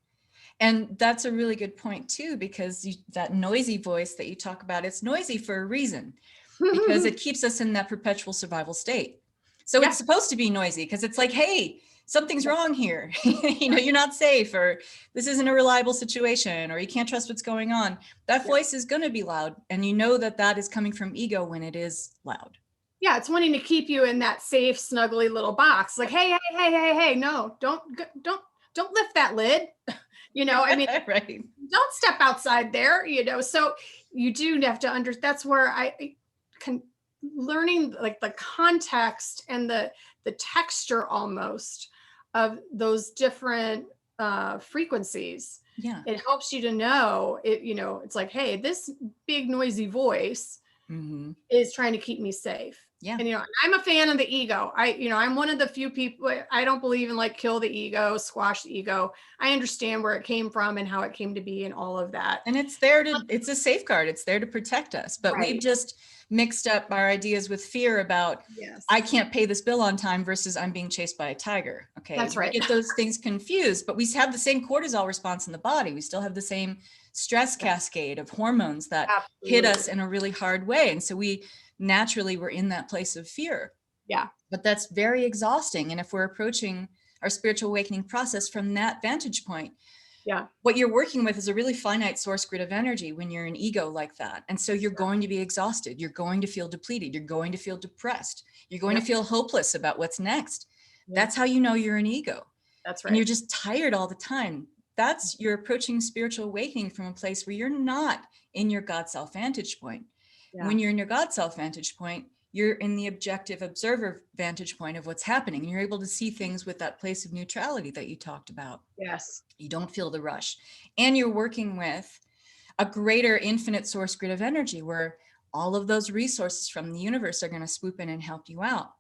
S2: And that's a really good point too, because that noisy voice that you talk about, it's noisy for a reason. because it keeps us in that perpetual survival state. So
S1: Yeah.
S2: it's supposed to be noisy because it's like, hey, something's wrong here. You're not safe, or this isn't a reliable situation, or you can't trust what's going on. That voice is going to be loud. And you know that that is coming from ego when it is loud.
S1: Yeah, it's wanting to keep you in that safe, snuggly little box. Like, hey, no, don't lift that lid. I mean,
S2: Right.
S1: don't step outside there, So you do have to that's where I can learning like the context and the texture almost of those different frequencies.
S2: Yeah.
S1: It helps you to know it, it's like, hey, this big noisy voice is trying to keep me safe.
S2: Yeah.
S1: And, I'm a fan of the ego. I'm one of the few people, I don't believe in like kill the ego, squash the ego. I understand where it came from and how it came to be and all of that.
S2: And it's a safeguard. It's there to protect us. But we've just mixed up our ideas with fear about, I can't pay this bill on time versus I'm being chased by a tiger. Okay.
S1: That's right.
S2: We get those things confused, but we have the same cortisol response in the body. We still have the same stress cascade of hormones that hit us in a really hard way. And so we naturally we're in that place of fear.
S1: Yeah.
S2: But that's very exhausting. And if we're approaching our spiritual awakening process from that vantage point, what you're working with is a really finite source grid of energy when you're an ego like that. And so you're going to be exhausted. You're going to feel depleted. You're going to feel depressed. You're going to feel hopeless about what's next. That's how you know you're an ego.
S1: That's right.
S2: And you're just tired all the time. You're approaching spiritual awakening from a place where you're not in your God self vantage point. When you're in your God self vantage point, you're in the objective observer vantage point of what's happening. And you're able to see things with that place of neutrality that you talked about.
S1: Yes.
S2: You don't feel the rush. And you're working with a greater infinite source grid of energy where all of those resources from the universe are going to swoop in and help you out.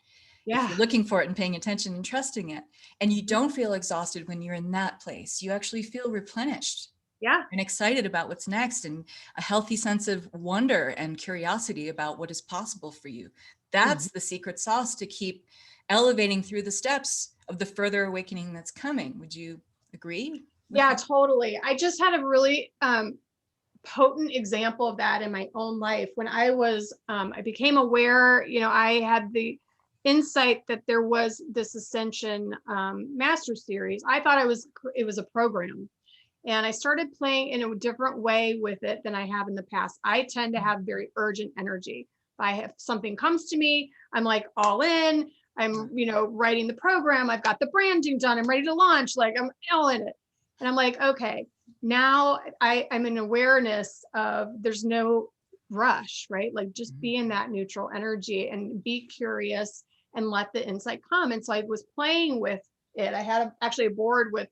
S2: Yeah. If you're looking for it and paying attention and trusting it. And you don't feel exhausted when you're in that place. You actually feel replenished.
S1: Yeah.
S2: And excited about what's next, and a healthy sense of wonder and curiosity about what is possible for you. That's the secret sauce to keep elevating through the steps of the further awakening that's coming. Would you agree?
S1: Yeah, totally. I just had a really potent example of that in my own life. When I became aware, I had the insight that there was this Ascension Master Series. I thought it was a program. And I started playing in a different way with it than I have in the past. I tend to have very urgent energy. If something comes to me, I'm like all in. I'm, writing the program. I've got the branding done. I'm ready to launch. Like I'm all in it. And I'm like, okay, now I'm in awareness of there's no rush, right? Like just be in that neutral energy and be curious and let the insight come. And so I was playing with it. I had actually a board with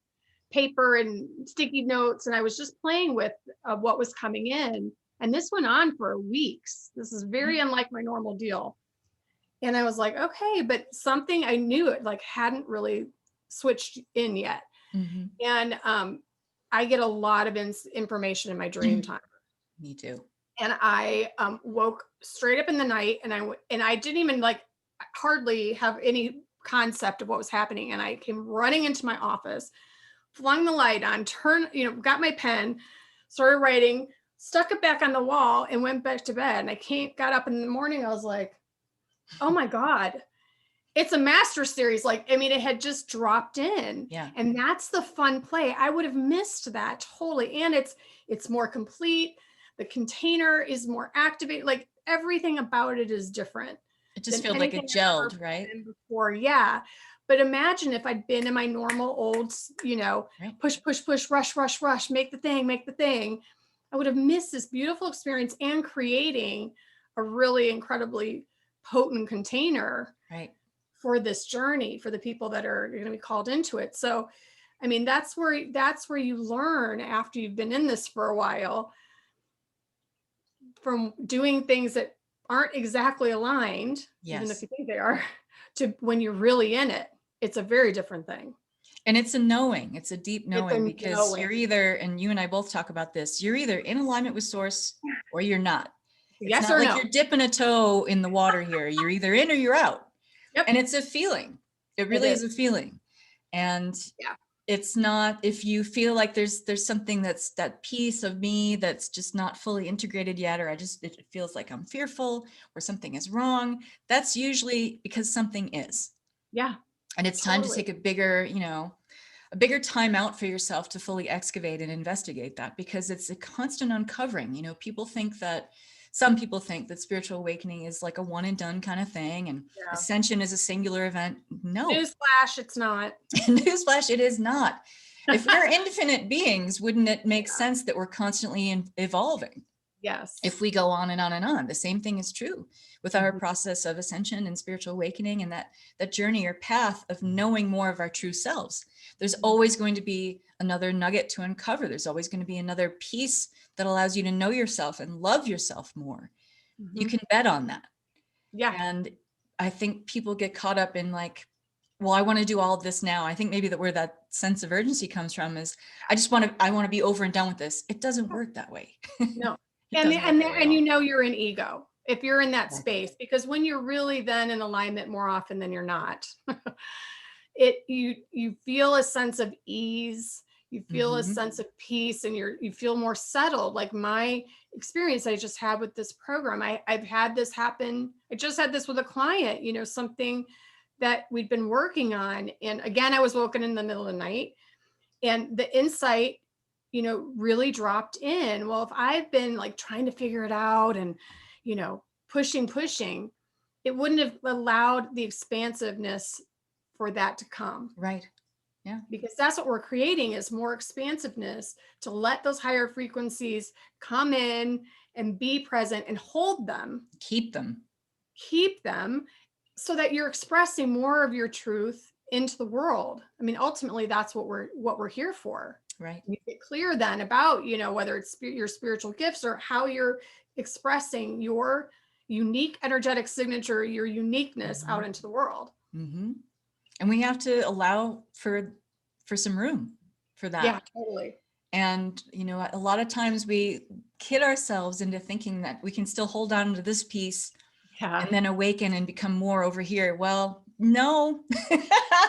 S1: paper and sticky notes, and I was just playing with what was coming in. And this went on for weeks. This is very unlike my normal deal. And I was like, okay, but something I knew it like hadn't really switched in yet. And I get a lot of information in my dream time.
S2: Me too.
S1: And I woke straight up in the night, and I didn't even hardly have any concept of what was happening. And I came running into my office, flung the light on, got my pen, started writing, stuck it back on the wall, and went back to bed. And got up in the morning. I was like, oh my God, it's a master series. It had just dropped in.
S2: Yeah.
S1: And that's the fun play. I would have missed that totally. And it's more complete. The container is more activated. Like everything about it is different.
S2: It just feels like it gelled, right?
S1: Before, yeah. But imagine if I'd been in my normal old, push, rush, make the thing. I would have missed this beautiful experience and creating a really incredibly potent container for this journey for the people that are going to be called into it. So, that's where you learn after you've been in this for a while, from doing things that aren't exactly aligned, even if you think they are, to when you're really in it. It's a very different thing.
S2: And it's a knowing. It's a deep knowing because you're either, and you and I both talk about this, you're either in alignment with source or you're not. It's not like you're dipping a toe in the water here. You're either in or you're out. Yep. And it's a feeling. It really is a feeling. And It's not, if you feel like there's something that's that piece of me that's just not fully integrated yet, or it feels like I'm fearful or something is wrong, that's usually because something is.
S1: Yeah.
S2: And it's time to take a bigger time out for yourself to fully excavate and investigate that, because it's a constant uncovering. Some people think that spiritual awakening is like a one and done kind of thing, and ascension is a singular event. No.
S1: Newsflash, it's not.
S2: Newsflash, it is not. If we're infinite beings, wouldn't it make sense that we're constantly evolving?
S1: Yes.
S2: If we go on and on and on, the same thing is true with our process of ascension and spiritual awakening, and that journey or path of knowing more of our true selves. There's always going to be another nugget to uncover. There's always going to be another piece that allows you to know yourself and love yourself more. You can bet on that.
S1: Yeah.
S2: And I think people get caught up in like, well, I want to do all of this now. I think maybe where that sense of urgency comes from is I want to be over and done with this. It doesn't work that way.
S1: No. And you know you're in ego if you're in that space, because when you're really then in alignment more often than you're not, you feel a sense of ease, you feel a sense of peace, and you feel more settled. Like my experience I just had with this program, I've had this happen. I just had this with a client, something that we'd been working on. And again, I was woken in the middle of the night, and the insight really dropped in. Well, if I've been like trying to figure it out and, pushing, it wouldn't have allowed the expansiveness for that to come.
S2: Right. Yeah.
S1: Because that's what we're creating, is more expansiveness to let those higher frequencies come in and be present and hold them.
S2: Keep them
S1: so that you're expressing more of your truth into the world. I mean, ultimately that's what we're here for.
S2: Right.
S1: You get clear then about, whether it's your spiritual gifts or how you're expressing your unique energetic signature, your uniqueness out into the world.
S2: And we have to allow for some room for that.
S1: Yeah, totally.
S2: And, a lot of times we kid ourselves into thinking that we can still hold on to this piece and then awaken and become more over here. Well, no, no.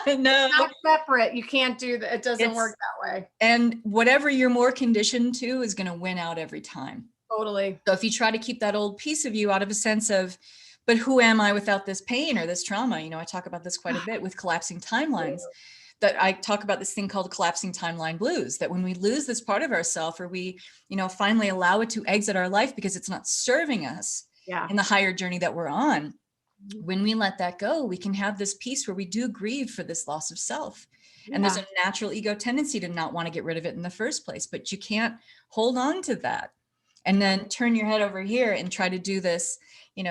S1: It's not separate. You can't do that. It doesn't work that way.
S2: And whatever you're more conditioned to is going to win out every time.
S1: Totally.
S2: So if you try to keep that old piece of you out of a sense of, but who am I without this pain or this trauma? I talk about this quite a bit with collapsing timelines, that I talk about this thing called collapsing timeline blues, that when we lose this part of ourselves, or we, finally allow it to exit our life because it's not serving us in the higher journey that we're on. When we let that go, we can have this piece where we do grieve for this loss of self. And there's a natural ego tendency to not want to get rid of it in the first place, but you can't hold on to that and then turn your head over here and try to do this,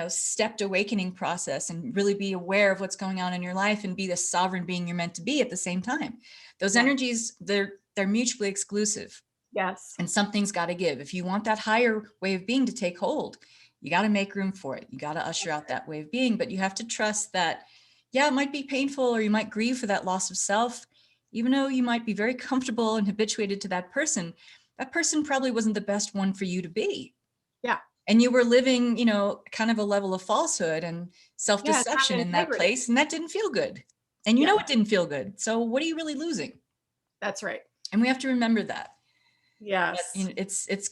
S2: stepped awakening process and really be aware of what's going on in your life and be the sovereign being you're meant to be at the same time. Those energies, they're mutually exclusive.
S1: Yes.
S2: And something's got to give. If you want that higher way of being to take hold, you got to make room for it. You got to usher out that way of being, but you have to trust that, it might be painful, or you might grieve for that loss of self, even though you might be very comfortable and habituated to that person probably wasn't the best one for you to be.
S1: Yeah.
S2: And you were living, kind of a level of falsehood and self-deception in that place. And that didn't feel good. And it didn't feel good. So what are you really losing?
S1: That's right.
S2: And we have to remember that.
S1: Yes.
S2: But, it's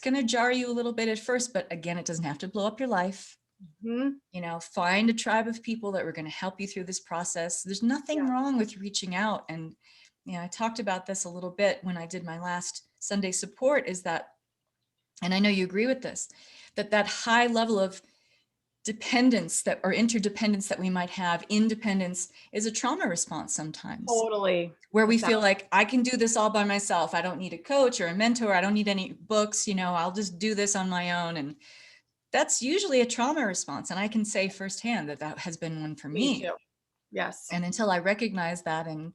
S2: gonna jar you a little bit at first, but again, it doesn't have to blow up your life. Find a tribe of people that are going to help you through this process. There's nothing wrong with reaching out. And, I talked about this a little bit when I did my last Sunday support, is that, and I know you agree with this, that high level of dependence or interdependence that we might have, independence, is a trauma response sometimes.
S1: Totally.
S2: Where we feel like I can do this all by myself. I don't need a coach or a mentor. I don't need any books. I'll just do this on my own. And that's usually a trauma response. And I can say firsthand that has been one for me.
S1: Too. Yes.
S2: And until I recognized that and,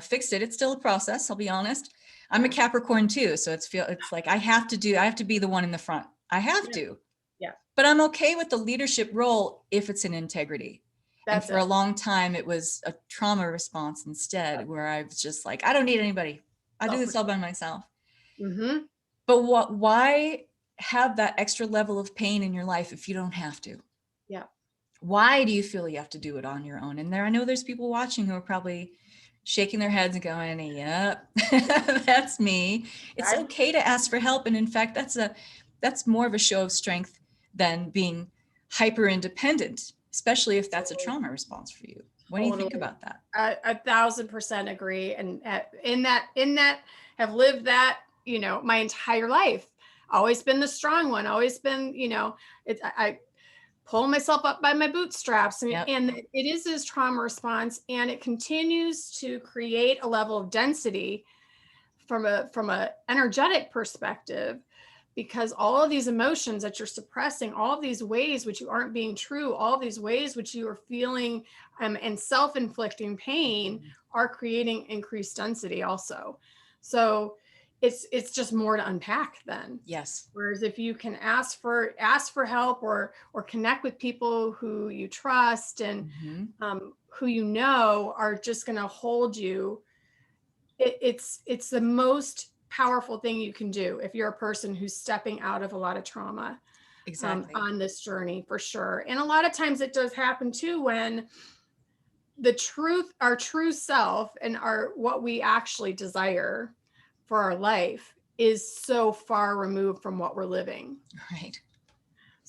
S2: fixed it, it's still a process. I'll be honest. I'm a Capricorn too. So it's like I have to be the one in the front. I have to.
S1: Yeah.
S2: But I'm okay with the leadership role if it's in integrity. And for a long time, it was a trauma response instead, where I was just like, I don't need anybody. I do this all by myself. But why have that extra level of pain in your life if you don't have to?
S1: Yeah.
S2: Why do you feel you have to do it on your own? And I know there's people watching who are probably, shaking their heads and going, yep, that's me. It's okay to ask for help. And in fact, that's more of a show of strength than being hyper independent, especially if that's a trauma response for you. What do you think about that?
S1: 1,000% agree. And in that have lived that, my entire life. Always been the strong one, always been, I pull myself up by my bootstraps, and, and it is this trauma response, and it continues to create a level of density from a energetic perspective, because all of these emotions that you're suppressing, all of these ways which you aren't being true, all of these ways which you are feeling and self-inflicting pain are creating increased density also. So it's just more to unpack then.
S2: Yes.
S1: Whereas if you can ask for help or connect with people who you trust and who are just going to hold you, it's the most powerful thing you can do if you're a person who's stepping out of a lot of trauma. Exactly. On this journey, for sure. And a lot of times it does happen too when our true self and what we actually desire for our life is so far removed from what we're living.
S2: Right.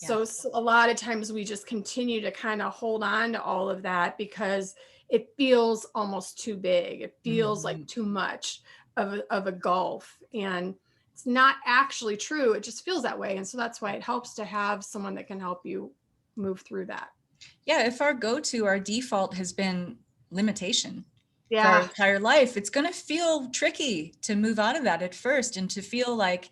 S1: Yeah. So a lot of times we just continue to kind of hold on to all of that because it feels almost too big. It feels like too much of a gulf, and it's not actually true. It just feels that way. And so that's why it helps to have someone that can help you move through that.
S2: Yeah. If our default has been limitation for our entire life, it's going to feel tricky to move out of that at first and to feel like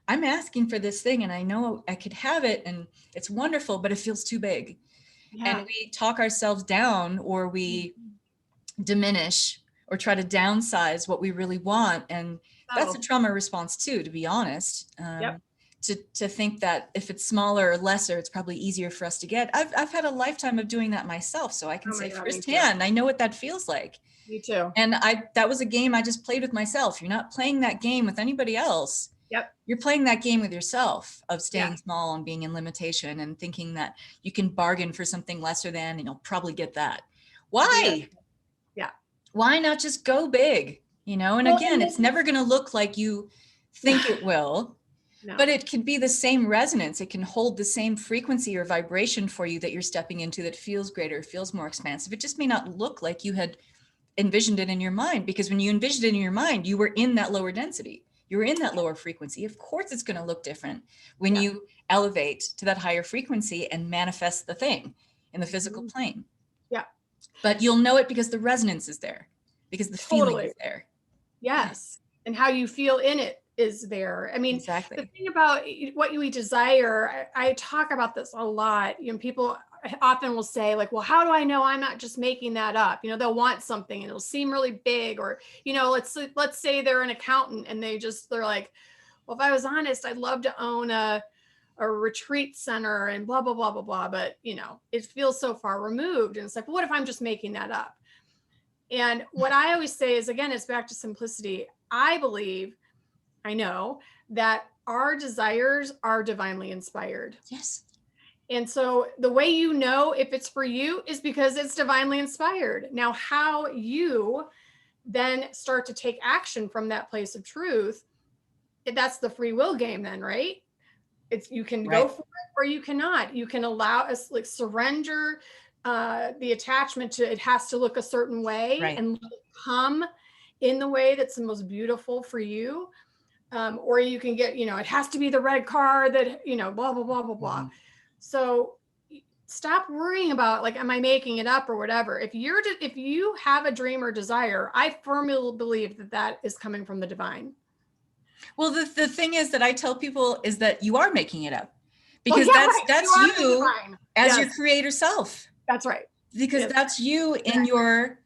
S2: I'm asking for this thing and I know I could have it and it's wonderful, but it feels too big. Yeah. And we talk ourselves down, or we diminish or try to downsize what we really want. And that's a trauma response too, to be honest. To think that if it's smaller or lesser, it's probably easier for us to get. I've had a lifetime of doing that myself. So I can say firsthand, I know what that feels like.
S1: Me too.
S2: And that was a game I just played with myself. You're not playing that game with anybody else.
S1: Yep.
S2: You're playing that game with yourself of staying small and being in limitation and thinking that you can bargain for something lesser than, and you'll probably get that. Why?
S1: Yeah.
S2: Why not just go big? And again, it's never going to look like you think it will. No. But it could be the same resonance. It can hold the same frequency or vibration for you that you're stepping into that feels greater, feels more expansive. It just may not look like you had envisioned it in your mind, because when you envisioned it in your mind, you were in that lower density. You were in that lower frequency. Of course, it's going to look different when you elevate to that higher frequency and manifest the thing in the physical plane. Yeah. But you'll know it because the resonance is there, because the feeling is there.
S1: Yes. And how you feel in it is there. I mean,
S2: exactly.
S1: The thing about what we desire, I talk about this a lot. People often will say like, well, how do I know I'm not just making that up? They'll want something and it'll seem really big, or, let's say they're an accountant and they're like, well, if I was honest, I'd love to own a retreat center and blah, blah, blah, blah, blah. But, it feels so far removed. And it's like, well, what if I'm just making that up? And what I always say is, again, it's back to simplicity. I know that our desires are divinely inspired.
S2: Yes.
S1: And so the way if it's for you is because it's divinely inspired. Now, how you then start to take action from that place of truth, that's the free will game then, right? You can go for it or you cannot. You can allow us surrender the attachment to it has to look a certain way and come in the way that's the most beautiful for you. Or you can get, it has to be the red car that, blah, blah, blah, blah, blah. So stop worrying about like, am I making it up or whatever? If you have a dream or desire, I firmly believe that is coming from the divine.
S2: Well, the thing is that I tell people is that you are making it up, because that's you as your creator self.
S1: That's right.
S2: Because that's you in your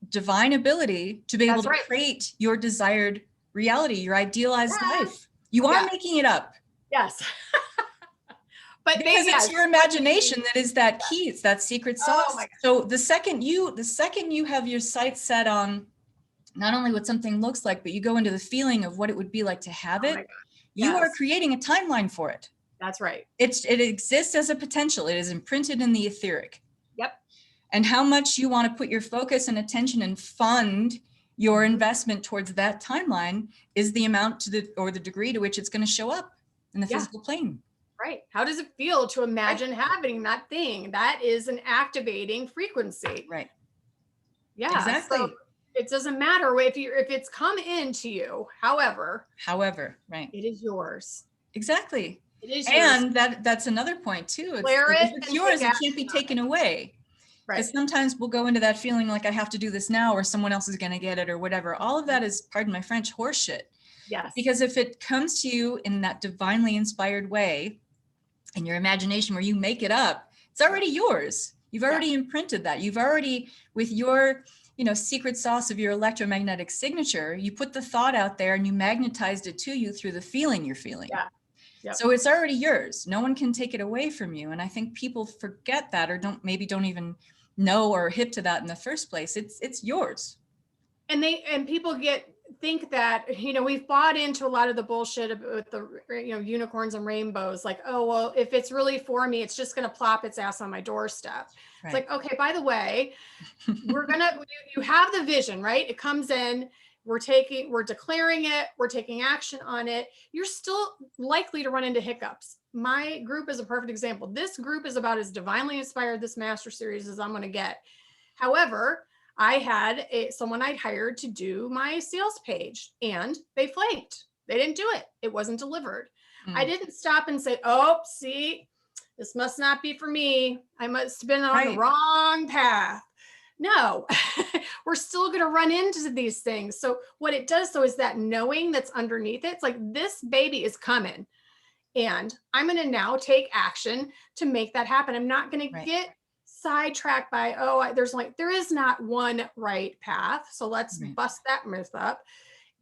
S2: divine ability to be able to create your desired reality, your idealized life. You are making it up.
S1: Yes. But
S2: because it's your imagination that is that key. It's that secret sauce. So the second you have your sights set on not only what something looks like, but you go into the feeling of what it would be like to have it, you are creating a timeline for it.
S1: That's right.
S2: It exists as a potential. It is imprinted in the etheric.
S1: Yep.
S2: And how much you want to put your focus and attention and fund your investment towards that timeline is the amount or the degree to which it's going to show up in the physical plane.
S1: Right. How does it feel to imagine having that thing? That is an activating frequency.
S2: Right.
S1: Yeah.
S2: Exactly.
S1: So it doesn't matter if it's come into you. However,
S2: right.
S1: It is yours.
S2: Exactly.
S1: It is
S2: yours. And
S1: yours.
S2: that's another point too.
S1: If
S2: it's yours, it can't be taken away. Because sometimes we'll go into that feeling like I have to do this now or someone else is going to get it or whatever. All of that is, pardon my French, horseshit.
S1: Yes.
S2: Because if it comes to you in that divinely inspired way, in your imagination where you make it up, it's already yours. You've already imprinted that. You've already, with your, secret sauce of your electromagnetic signature, you put the thought out there and you magnetized it to you through the feeling you're feeling.
S1: Yeah. Yep.
S2: So it's already yours. No one can take it away from you. And I think people forget that or don't even know or hip to that in the first place. It's yours. And
S1: people think that, we've bought into a lot of the bullshit with the, unicorns and rainbows. Like, oh, well, if it's really for me, it's just going to plop its ass on my doorstep. Right. It's like, okay, by the way, you have the vision, right? It comes in, we're declaring it, we're taking action on it. You're still likely to run into hiccups. My group is a perfect example. This group is about as divinely inspired this master series as I'm going to get. However, I had someone I'd hired to do my sales page and they flaked. They didn't do it. It wasn't delivered. I didn't stop and say, oh, see, this must not be for me. I must have been on the wrong path. No, we're still going to run into these things. So what it does though is that knowing that's underneath it, it's like this baby is coming and I'm going to now take action to make that happen. I'm not going to get sidetracked by, there is not one right path. So let's bust that myth up,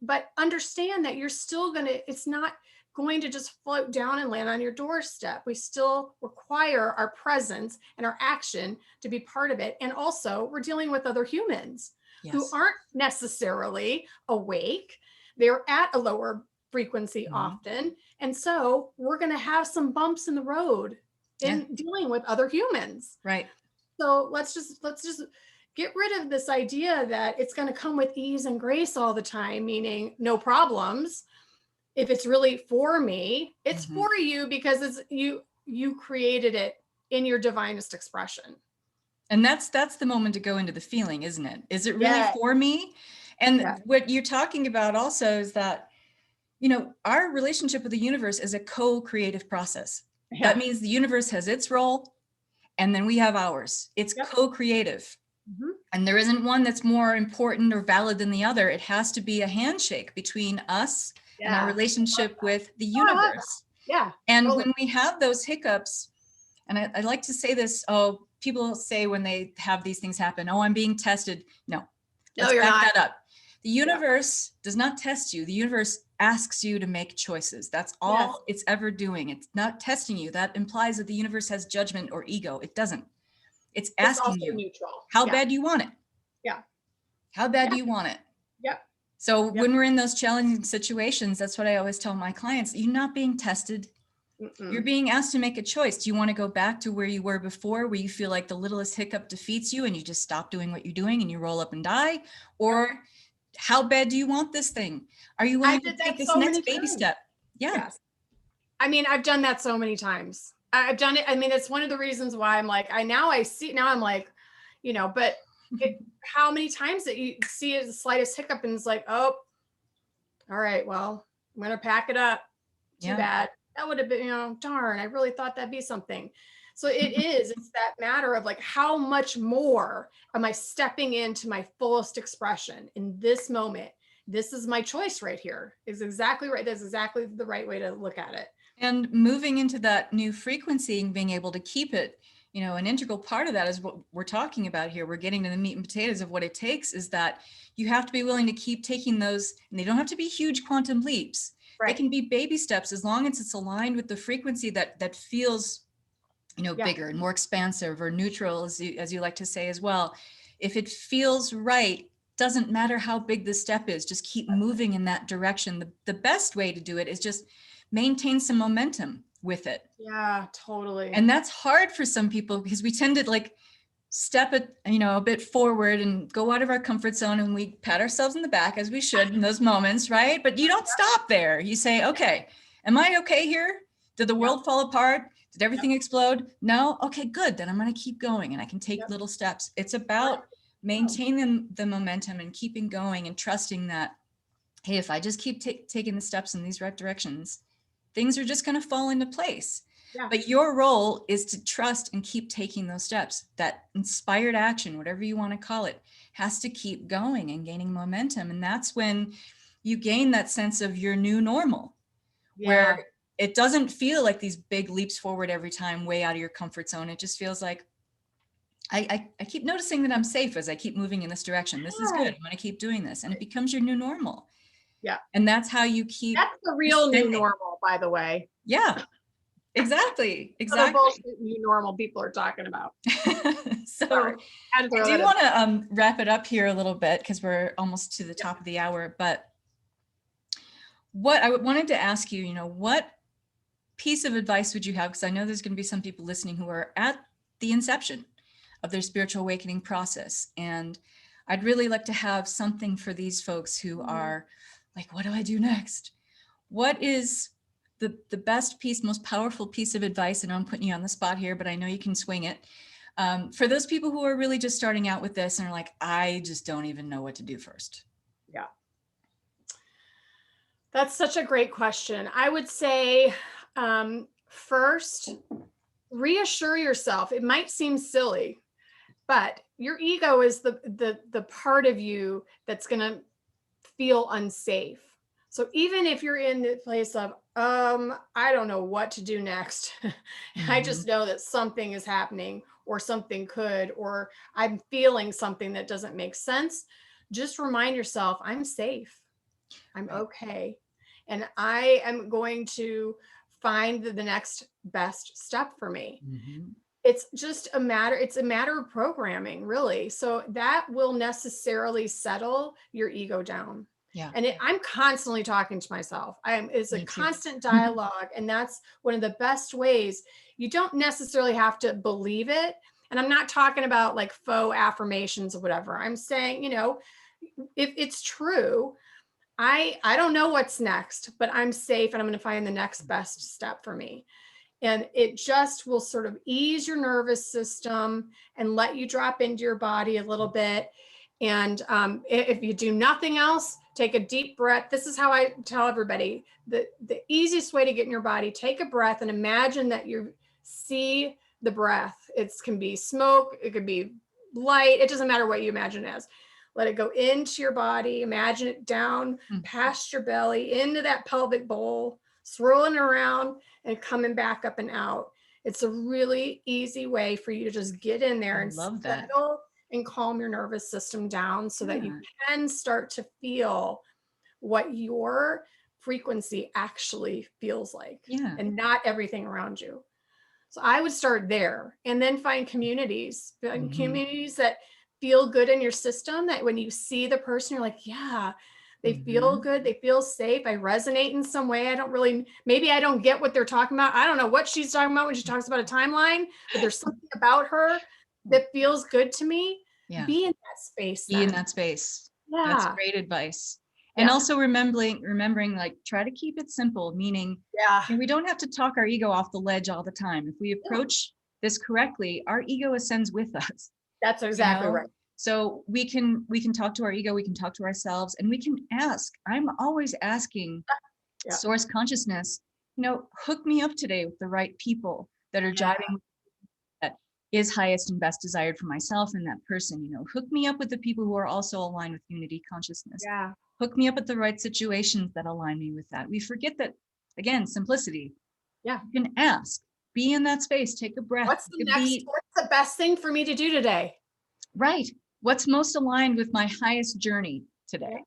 S1: but understand that you're still it's not going to just float down and land on your doorstep. We still require our presence and our action to be part of it. And also we're dealing with other humans who aren't necessarily awake. They're at a lower frequency often. And so we're going to have some bumps in the road in dealing with other humans.
S2: Right.
S1: So let's just get rid of this idea that it's going to come with ease and grace all the time, meaning no problems. If it's really for me, it's for you because it's you created it in your divinest expression.
S2: And that's the moment to go into the feeling, isn't it? Is it really for me? And what you're talking about also is that, our relationship with the universe is a co-creative process. That means the universe has its role and then we have ours. It's co-creative. And there isn't one that's more important or valid than the other. It has to be a handshake between us and our relationship with the universe. And when we have those hiccups, and I like to say this, people say when they have these things happen, I'm being tested. No, let's back that up. The universe does not test you. The universe asks you to make choices. That's all it's ever doing. It's not testing you. That implies that the universe has judgment or ego. It doesn't. It's asking you,
S1: neutral.
S2: How bad do you want it? How bad do you want it? So when we're in those challenging situations, that's what I always tell my clients. You're not being tested. You're being asked to make a choice. Do you want to go back to where you were before, where you feel like the littlest hiccup defeats you and you just stop doing what you're doing and you roll up and die? Or how bad do you want this thing? Are you willing to take this next baby step?
S1: Yes. I mean, I've done that so many times. I've done it. I mean, it's one of the reasons why I'm like, I'm like, but how many times that you see the slightest hiccup and it's like, oh, all right, well, I'm going to pack it up. Too bad. That would have been, darn, I really thought that'd be something. So it's that matter of like, how much more am I stepping into my fullest expression in this moment? This is my choice right here. Is exactly right. That's exactly the right way to look at it.
S2: And moving into that new frequency and being able to keep it, an integral part of that is what we're talking about here. We're getting to the meat and potatoes of what it takes is that you have to be willing to keep taking those, and they don't have to be huge quantum leaps. They can be baby steps as long as it's aligned with the frequency that feels, bigger and more expansive or neutral, as you like to say as well. If it feels right, doesn't matter how big the step is, just keep moving in that direction. The best way to do it is just maintain some momentum with it.
S1: Yeah, totally.
S2: And that's hard for some people because we tend to step a bit forward and go out of our comfort zone, and we pat ourselves in the back, as we should in those moments, right? But you don't stop there. You say, okay, am I okay here? Did the world fall apart? Did everything explode? No? Okay, good. Then I'm going to keep going, and I can take little steps. It's about maintaining the momentum and keeping going and trusting that, hey, if I just keep taking the steps in these right directions, things are just going to fall into place.
S1: Yeah.
S2: But your role is to trust and keep taking those steps. That inspired action, whatever you want to call it, has to keep going and gaining momentum. And that's when you gain that sense of your new normal, where it doesn't feel like these big leaps forward every time, way out of your comfort zone. It just feels like, I keep noticing that I'm safe as I keep moving in this direction. This is good. I'm going to keep doing this. And it becomes your new normal.
S1: Yeah.
S2: And that's how you keep.
S1: That's the real new normal, by the way.
S2: Yeah. Exactly.
S1: The bullshit new normal people are talking about.
S2: So I do want to wrap it up here a little bit, because we're almost to the top of the hour. But what I wanted to ask you, what piece of advice would you have? Because I know there's going to be some people listening who are at the inception of their spiritual awakening process. And I'd really like to have something for these folks who are like, what do I do next? What is the best piece, most powerful piece of advice? And I'm putting you on the spot here, but I know you can swing it. For those people who are really just starting out with this and are like, I just don't even know what to do first.
S1: Yeah. That's such a great question. I would say, first, reassure yourself. It might seem silly, but your ego is the part of you that's going to feel unsafe. So even if you're in the place of, I don't know what to do next. I just know that something is happening, or something could, or I'm feeling something that doesn't make sense. Just remind yourself, I'm safe. I'm okay. And I am going to find the next best step for me. It's just a matter of programming, really. So that will necessarily settle your ego down. Yeah. And I'm constantly talking to myself. It's a constant dialogue. And that's one of the best ways. You don't necessarily have to believe it. And I'm not talking about like faux affirmations or whatever. I'm saying, if it's true, I don't know what's next, but I'm safe, and I'm going to find the next best step for me. And it just will sort of ease your nervous system and let you drop into your body a little bit. And if you do nothing else, take a deep breath. This is how I tell everybody, the easiest way to get in your body, take a breath and imagine that you see the breath. It can be smoke, it could be light. It doesn't matter what you imagine it as. Let it go into your body. Imagine it down past your belly, into that pelvic bowl, swirling around and coming back up and out. It's a really easy way for you to just get in there and settle and calm your nervous system down, so that you can start to feel what your frequency actually feels like, and not everything around you. So I would start there, and then find communities that feel good in your system, that when you see the person, you're like, yeah, they feel good. They feel safe. I resonate in some way. Maybe I don't get what they're talking about. I don't know what she's talking about when she talks about a timeline, but there's something about her that feels good to me. Yeah. Be in that space.
S2: Be in that space. Yeah. That's great advice. And also remembering, like, try to keep it simple, meaning we don't have to talk our ego off the ledge all the time. If we approach this correctly, our ego ascends with us.
S1: That's exactly right.
S2: So we can talk to our ego, we can talk to ourselves, and we can ask. I'm always asking source consciousness, hook me up today with the right people that are jiving that is highest and best desired for myself and that person. Hook me up with the people who are also aligned with unity consciousness. Yeah. Hook me up with the right situations that align me with that. We forget that, again, simplicity. Yeah. You can ask. Be in that space. Take a breath.
S1: What's the best thing for me to do today?
S2: Right. What's most aligned with my highest journey today?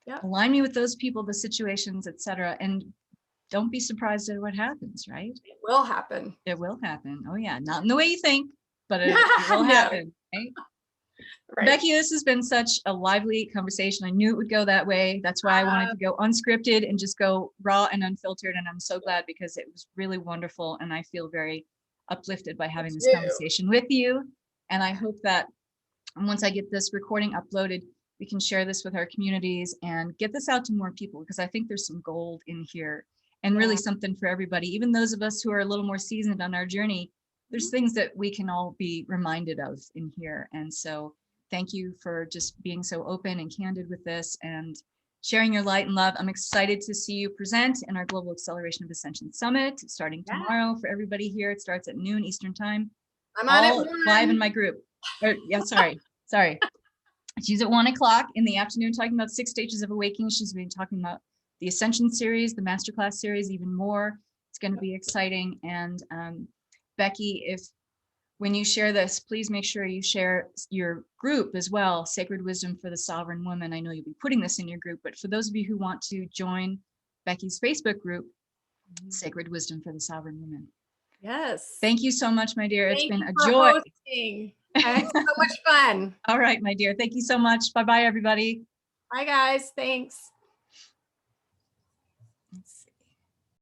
S2: Yeah. Align me with those people, the situations, etc. And don't be surprised at what happens, right?
S1: It will happen.
S2: It will happen. Oh yeah. Not in the way you think, but it will happen. Right? Right. Becky, this has been such a lively conversation. I knew it would go that way. That's why I wanted to go unscripted and just go raw and unfiltered. And I'm so glad, because it was really wonderful. And I feel very uplifted by having this conversation with you. And I hope that once I get this recording uploaded, we can share this with our communities and get this out to more people, because I think there's some gold in here and really something for everybody. Even those of us who are a little more seasoned on our journey, there's things that we can all be reminded of in here. And so thank you for just being so open and candid with this and sharing your light and love. I'm excited to see you present in our Global Acceleration of Ascension Summit starting tomorrow for everybody here. It starts at noon Eastern time.
S1: I'm on
S2: all
S1: it
S2: live in my group. Sorry. She's at 1 o'clock in the afternoon talking about 6 stages of awakening. She's been talking about the Ascension series, the Masterclass series, even more. It's going to be exciting. And Becky, when you share this, please make sure you share your group as well, Sacred Wisdom for the Sovereign Woman. I know you'll be putting this in your group, but for those of you who want to join Becky's Facebook group, Sacred Wisdom for the Sovereign Woman.
S1: Yes.
S2: Thank you so much, my dear. It's been a
S1: for
S2: joy.
S1: Hosting. I had so much fun.
S2: All right, my dear. Thank you so much. Bye-bye, everybody.
S1: Bye, guys. Thanks.